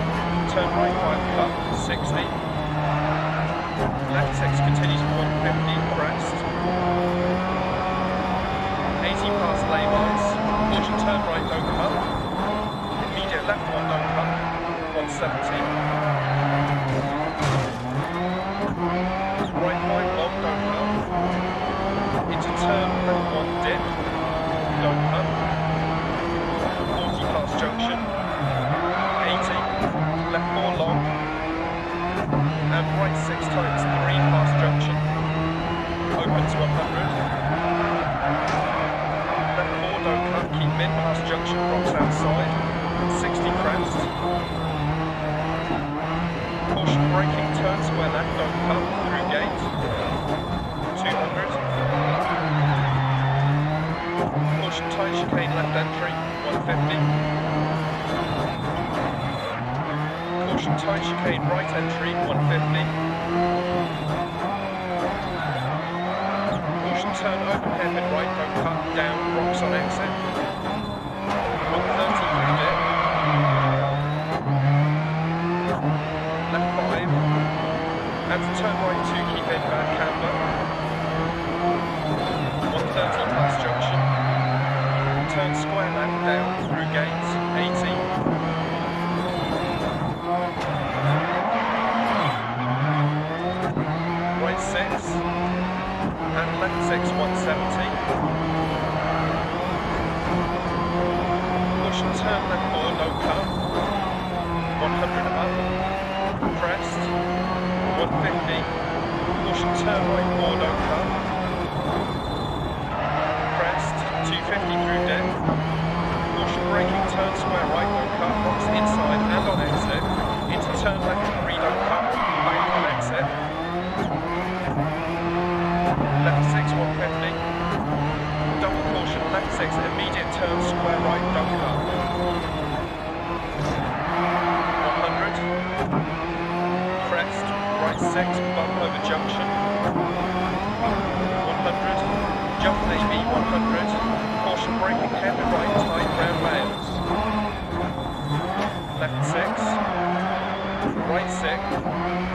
Turn right 5 cut. 60. Left 6 continues for 150, crest. 80 past lay-bys. Caution turn right, don't cut. Immediate left 1, don't cut. 170. Right 5 long, don't cut. Into turn left 1 dip, don't cut. 40 past junction. 80. Left 4 long. And right 6 times 3 past junction. Opens 100. Left 4 don't cut, keep mid past junction, rocks outside. 60 crest. Caution braking, turn square left, don't cut, through gate. 200. Caution tight chicane left entry, 150. Caution tight chicane right entry, 150. Caution turn open hairpin right, don't cut, down, rocks on exit. 130 through dip. Left 5. And to turn right 2, keep in back camber. 130 past junction. Turn square left down, through gate, 80. Right 6 and left 6 170. Caution turn left 4, don't cut. 100 up. Crest. 150. Caution turn right 4, don't cut. Crest. 250 through dip. Caution braking, turn square right, don't cut. Rocks inside and on exit. Into turn left 3, don't cut. Back on exit. Left 6 150. Double caution, left 6, immediate turn square right, don't cut. 100. Crest, right 6, bump over junction. 100. Jump AB 100. Caution braking, hairpin right, tight round rails. Left 6. Right 6.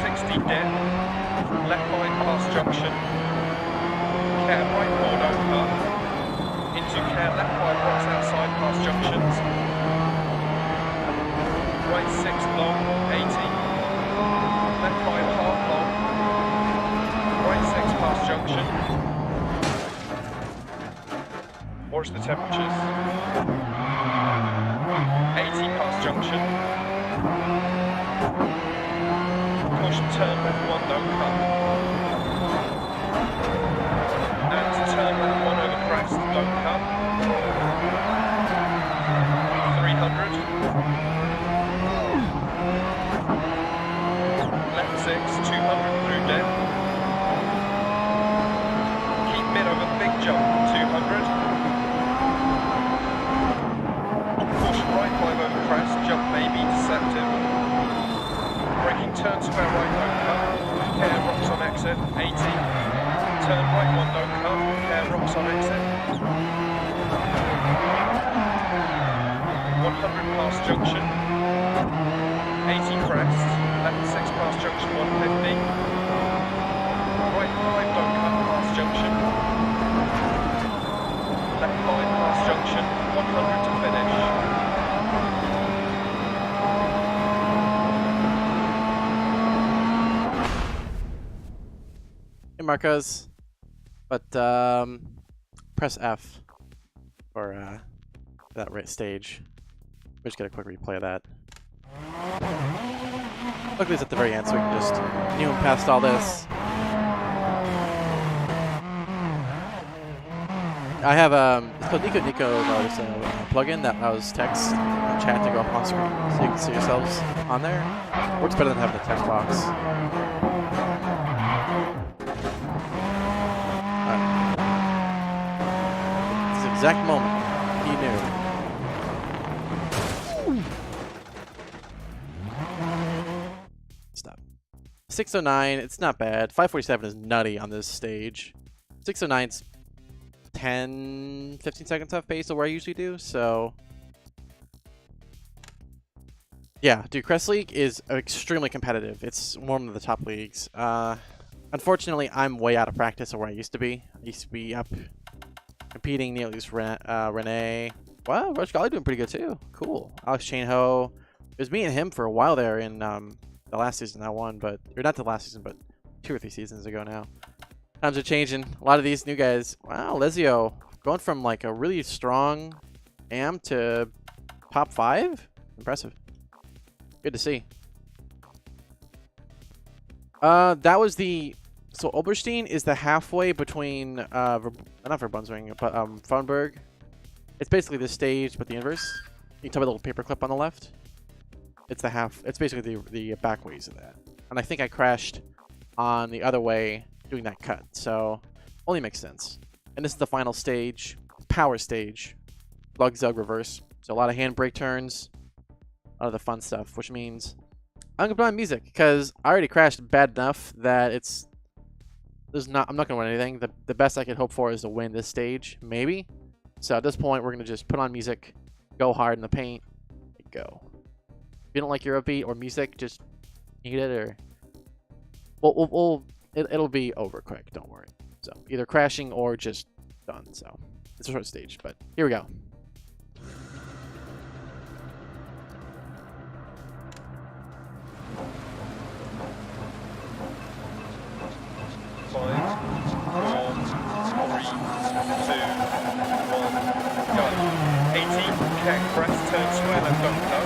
60 dip. Left 5 past junction. Care right 4, don't cut. Into care left 5 rocks outside past junctions. Right 6 long, 80. Left 5 half long. Right 6 past junction. Watch the temperatures. 80 past junction. Caution turn left 1, don't cut. And turn left 1 over crest, don't cut. 300. Left 6, 200 through dip. Keep mid over big jump, 200. Caution right 5 over crest, jump maybe deceptive. Braking turn square right, don't cut. Care rocks on exit, 80. Turn right 1, don't cut. Care rocks on exit. 100 past junction. 80 crest. Left 6 past junction, 150. Right 5, don't cut past junction. Left 5 past junction, 100 to finish. Hey Marcos, but press F for that right stage. We'll just get a quick replay of that. Luckily it's at the very end, so we can just past all this. I have it's called Nico noticed a plugin that allows text and chat to go up on screen, so you can see yourselves on there. Works better than having a text box. This exact moment, he knew. Stop. 609, it's not bad. 547 is nutty on this stage. 609's 10, 15 seconds off pace of where I usually do, so... Yeah, dude, Crest League is extremely competitive. It's one of the top leagues. Unfortunately, I'm way out of practice of where I used to be. I used to be up competing near at least Renee. Wow, Rush Golly doing pretty good too. Cool. Alex Chainho. It was me and him for a while there in the last season I won, but... Or not the last season, but 2 or 3 seasons ago now. Times are changing. A lot of these new guys. Wow, Lezio going from like a really strong AM to top 5. Impressive. Good to see. That was the... So Oberstein is the halfway between not Verbundswing, but Frauenberg. It's basically the stage, but the inverse. You can tell by the little paperclip on the left. It's the half. It's basically the back ways of that. And I think I crashed on the other way doing that cut, so only makes sense. And this is the final stage, power stage, lug zug reverse. So a lot of handbrake turns, a lot of the fun stuff, which means I'm gonna put on music because I already crashed bad enough that I'm not gonna win anything. The best I could hope for is to win this stage, maybe. So at this point, we're gonna just put on music, go hard in the paint, and go. If you don't like Eurobeat or music, just need it or it'll be over quick, don't worry. So either crashing or just done. So it's a short stage, but here we go. Five, 4, 3, 2, 1, go. 80, Cat Crest, turn square left on cut.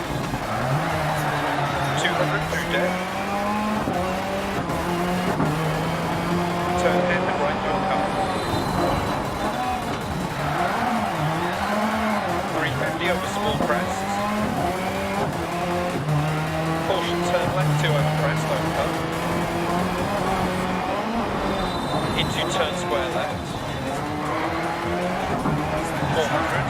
200 through deck. Turn hairpin right to your car. 350 over small crest. Caution, turn left 2 over crest, don't cut. Into turn square left. 400.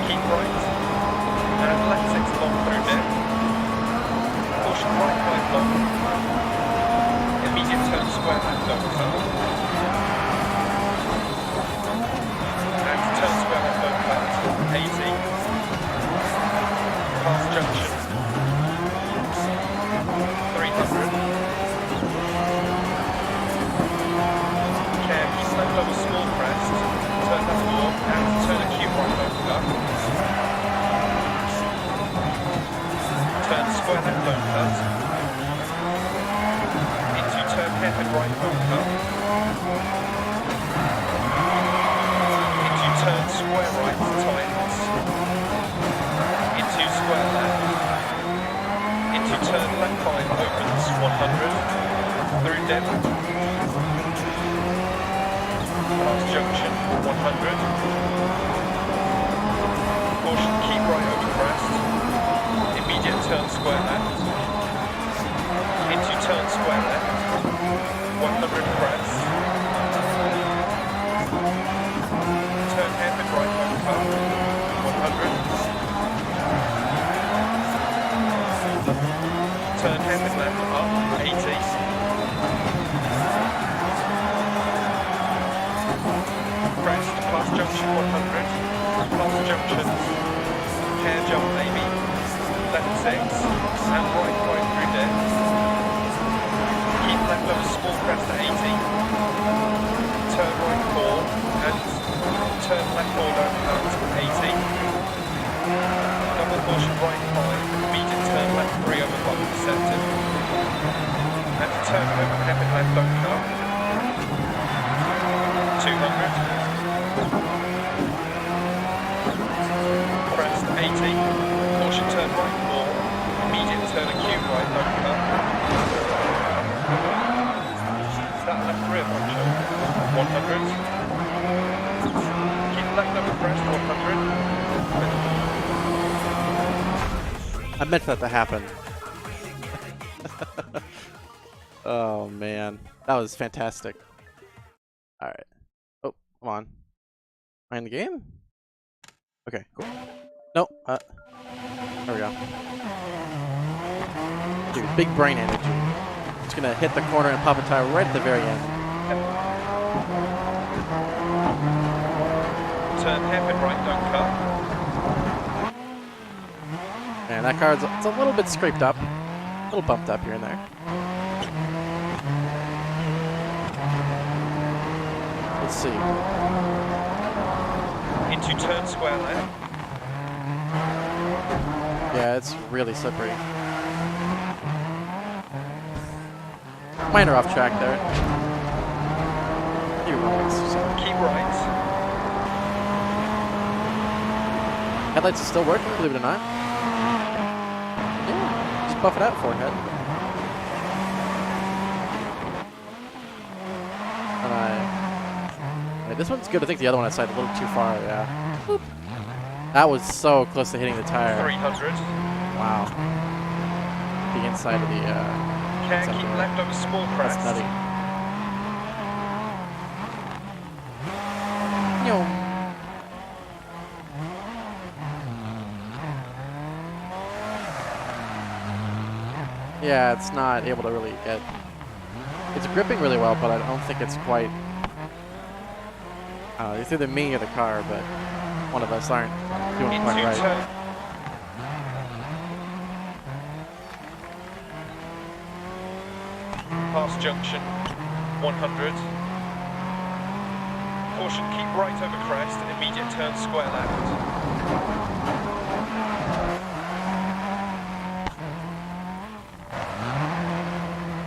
Keep right. And left 6 long through dip. Caution right 5 long. Immediate turn square left over cut. And turn square left over cut. 80. Past junction. 300. Care, keep left over small crest. Turn left 4 and turn a cube right over cut. Turn square left over cut. Into turn hairpin right over cut. Into turn square right tightens. Into square left. Into turn left 5 opens 100. Through dip. Past junction 100. Caution, keep right over crest. Immediate turn square left. Into turn square left. 100 crest. Turn hairpin right over cut. 100. Turn hairpin left up, 80. Crest, past junction 100. Past junctions. Hair jump maybe. Left 6. And right 5 through deck. Keep left over small crest at 80. Turn right 4. And turn left 4 don't cut, 80. Double caution right 5. Immediate turn left 3 over bottom deceptive. And turn over hairpin left don't cut. 200. Crest 80. Caution turn right 4. Immediate turn a cube right don't cut. Keep left over crest, 100. I meant that to happen. Oh man, that was fantastic. All right. Oh, come on. Am I in the game? Okay, cool. No, there we go. Dude, big brain energy. Just gonna hit the corner and pop a tire right at the very end. Turn hairpin right, don't cut. Man, that car's it's a little bit scraped up. A little bumped up here and there. Let's see. Into turn square left. Yeah, it's really slippery. Minor off track there. Keep right. Headlights are still working, believe it or not. Yeah, just buff it out, forehead. This one's good. I think the other one I sighted a little too far. Yeah. Boop. That was so close to hitting the tire. 300. Wow. The inside of the. Care, keep left over small crest. That's nutty. Yo. Yeah, it's not able to really get. It's gripping really well, but I don't think it's quite. It's either me or the car, but one of us aren't doing it quite right. Past junction, 100. Caution, keep right over crest, immediate turn square left.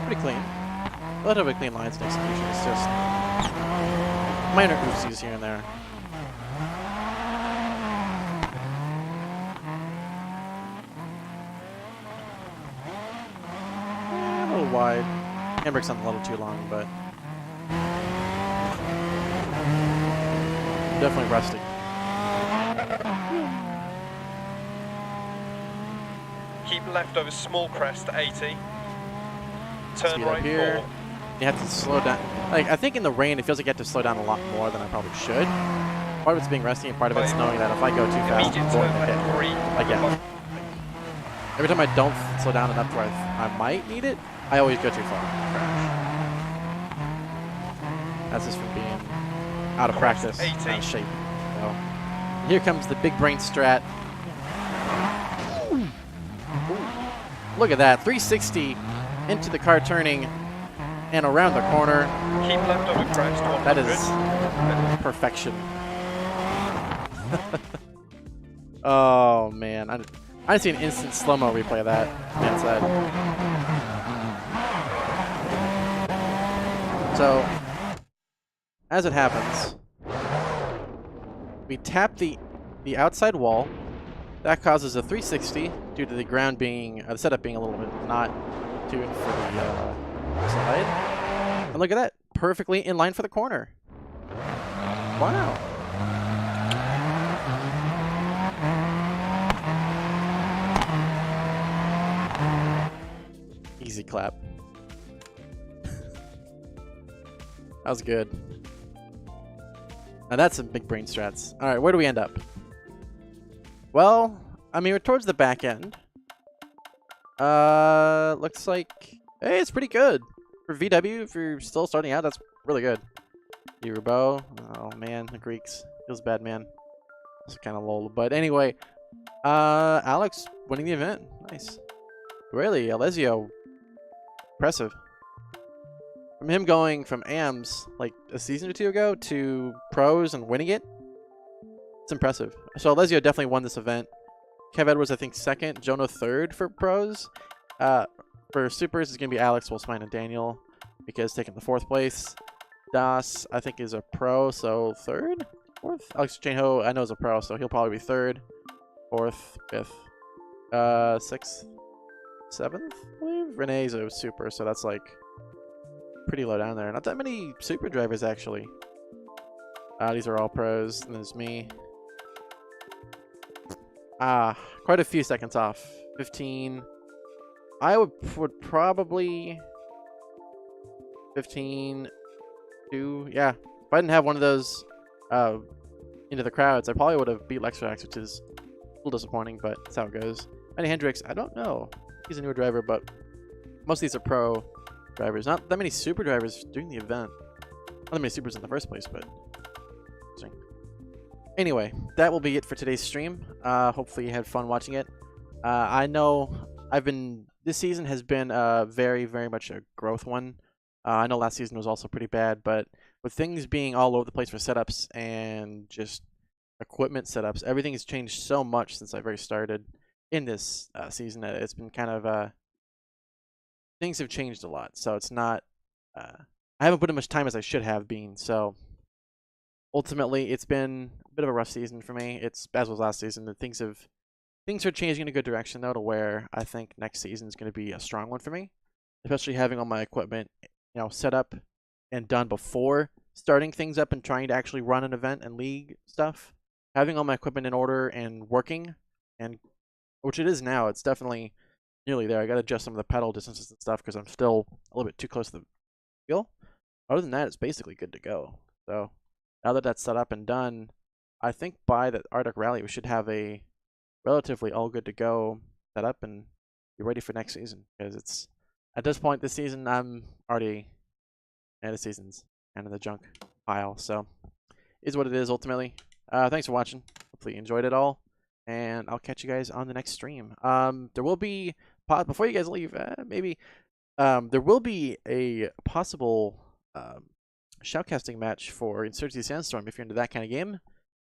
Pretty clean. Relatively clean lines and execution. It's just minor oopsies here and there. A little wide. Handbrake's on a little too long, but definitely rusty. Keep left over small crest, 80. Turn Speed right, up here. 4. You have to slow down. Like, I think in the rain, it feels like you have to slow down a lot more than I probably should. Part of it's being rusty, and part of it's knowing that if I go too fast, I'm going to hit. Like, yeah. Every time I don't slow down enough to where I might need it, I always go too far. That's just from being out of practice, out of shape. So, here comes the big brain strat. Ooh. Look at that, 360 into the car turning and around the corner. Keep left over crest, 100. That is perfection. Oh man, I see an instant slow-mo replay of that man side. So, as it happens, we tap the outside wall. That causes a 360 due to the ground being, the setup being a little bit not tuned for the slide. And look at that, perfectly in line for the corner. Wow. Easy clap. That was good. Now that's some big brain strats. All right, where do we end up? Well, I mean, we're towards the back end. Looks like, hey, it's pretty good. For VW, if you're still starting out, that's really good. Roubaix, oh man, the Greeks. Feels bad, man. It's kind of lull. But anyway, Alex winning the event. Nice. Really, Alessio. Impressive. From him going from AMs like a season or two ago to pros and winning it, it's impressive. So Alessio definitely won this event. Kev Edwards, I think, second. Jono third for pros. For supers, it's going to be Alex Wolfsmine and Daniel, because taking the fourth place. Das, I think, is a pro, so third? Fourth? Alex Chainho, I know, is a pro, so he'll probably be third. Fourth, fifth, sixth, seventh, I believe. Renee's a super, so that's like pretty low down there. Not that many super drivers, actually. These are all pros, and there's me. Quite a few seconds off. 15. I would probably 15, 2. Yeah, if I didn't have one of those into the crowds, I probably would have beat Lexrax, which is a little disappointing, but that's how it goes. Benny Hendricks, I don't know. He's a newer driver, but most of these are pro drivers. Not that many super drivers doing the event. Not that many supers in the first place, but interesting. Anyway, that will be it for today's stream. Hopefully you had fun watching it. I know this season has been very, very much a growth one. I know last season was also pretty bad, but with things being all over the place for setups and just equipment setups, everything has changed so much since I very started in this season. It's been kind of things have changed a lot, so it's not. I haven't put as much time as I should have been, so ultimately it's been a bit of a rough season for me. It's as was last season. That things are changing in a good direction though, to where I think next season is going to be a strong one for me, especially having all my equipment, set up and done before starting things up and trying to actually run an event and league stuff. Having all my equipment in order and working, and which it is now, it's definitely nearly there. I got to adjust some of the pedal distances and stuff because I'm still a little bit too close to the wheel. Other than that, it's basically good to go. So now that that's set up and done, I think by the Arctic Rally we should have a relatively all good to go set up and be ready for next season. Because it's at this point this season I'm already the season's kind of the junk pile. So is what it is ultimately. Thanks for watching. Hopefully you enjoyed it all, and I'll catch you guys on the next stream. There will be before you guys leave, maybe there will be a possible shoutcasting match for Insurgency Sandstorm. If you're into that kind of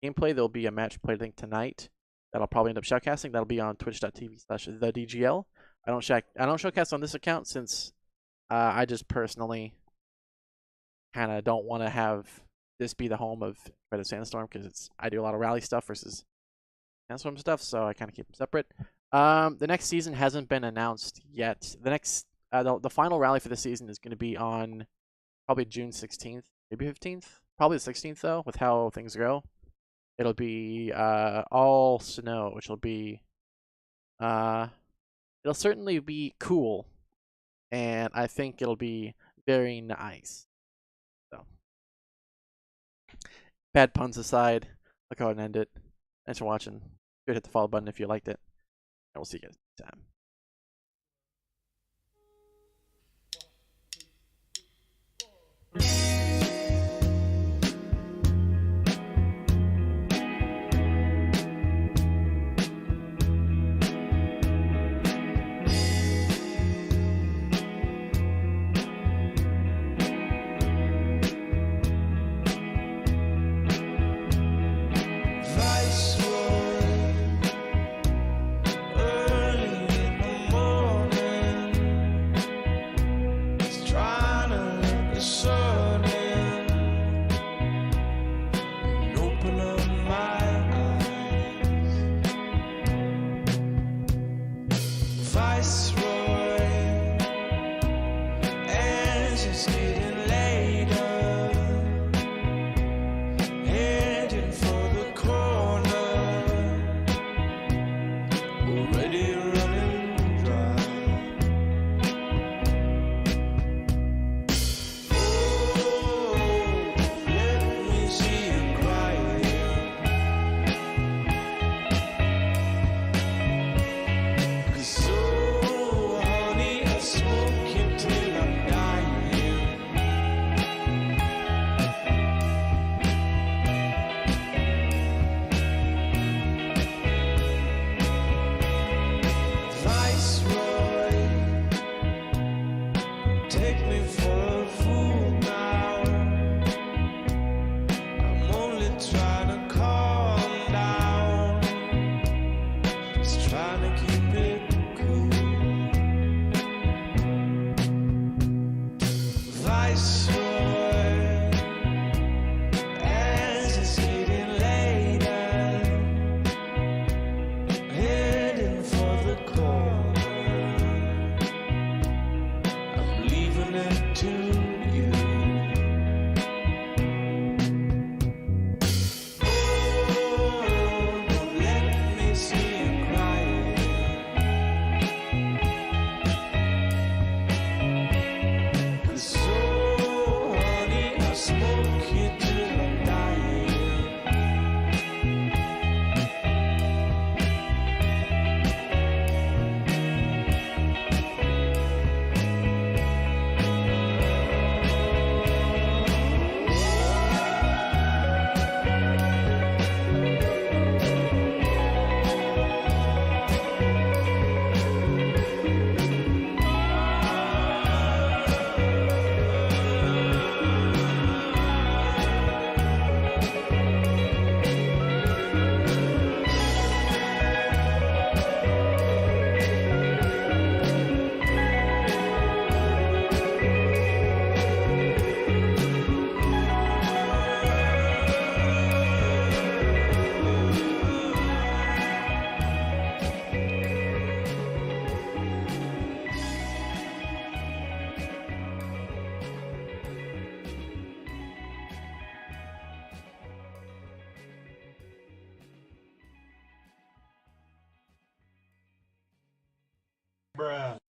gameplay, there'll be a match played I think tonight that I'll probably end up shoutcasting. That'll be on twitch.tv/thedgl. I don't shoutcast on this account since I just personally kind of don't want to have this be the home of Red Sandstorm, because I do a lot of rally stuff versus Sandstorm stuff, so I kind of keep them separate. The next season hasn't been announced yet. The final rally for the season is going to be on probably June 16th, maybe 15th, probably the 16th though, with how things go. It'll be all snow, which will be it'll certainly be cool, and I think it'll be very nice. So, bad puns aside, I'll go ahead and end it. Thanks for watching. Go hit the follow button if you liked it, and we'll see you guys next time. Bruh.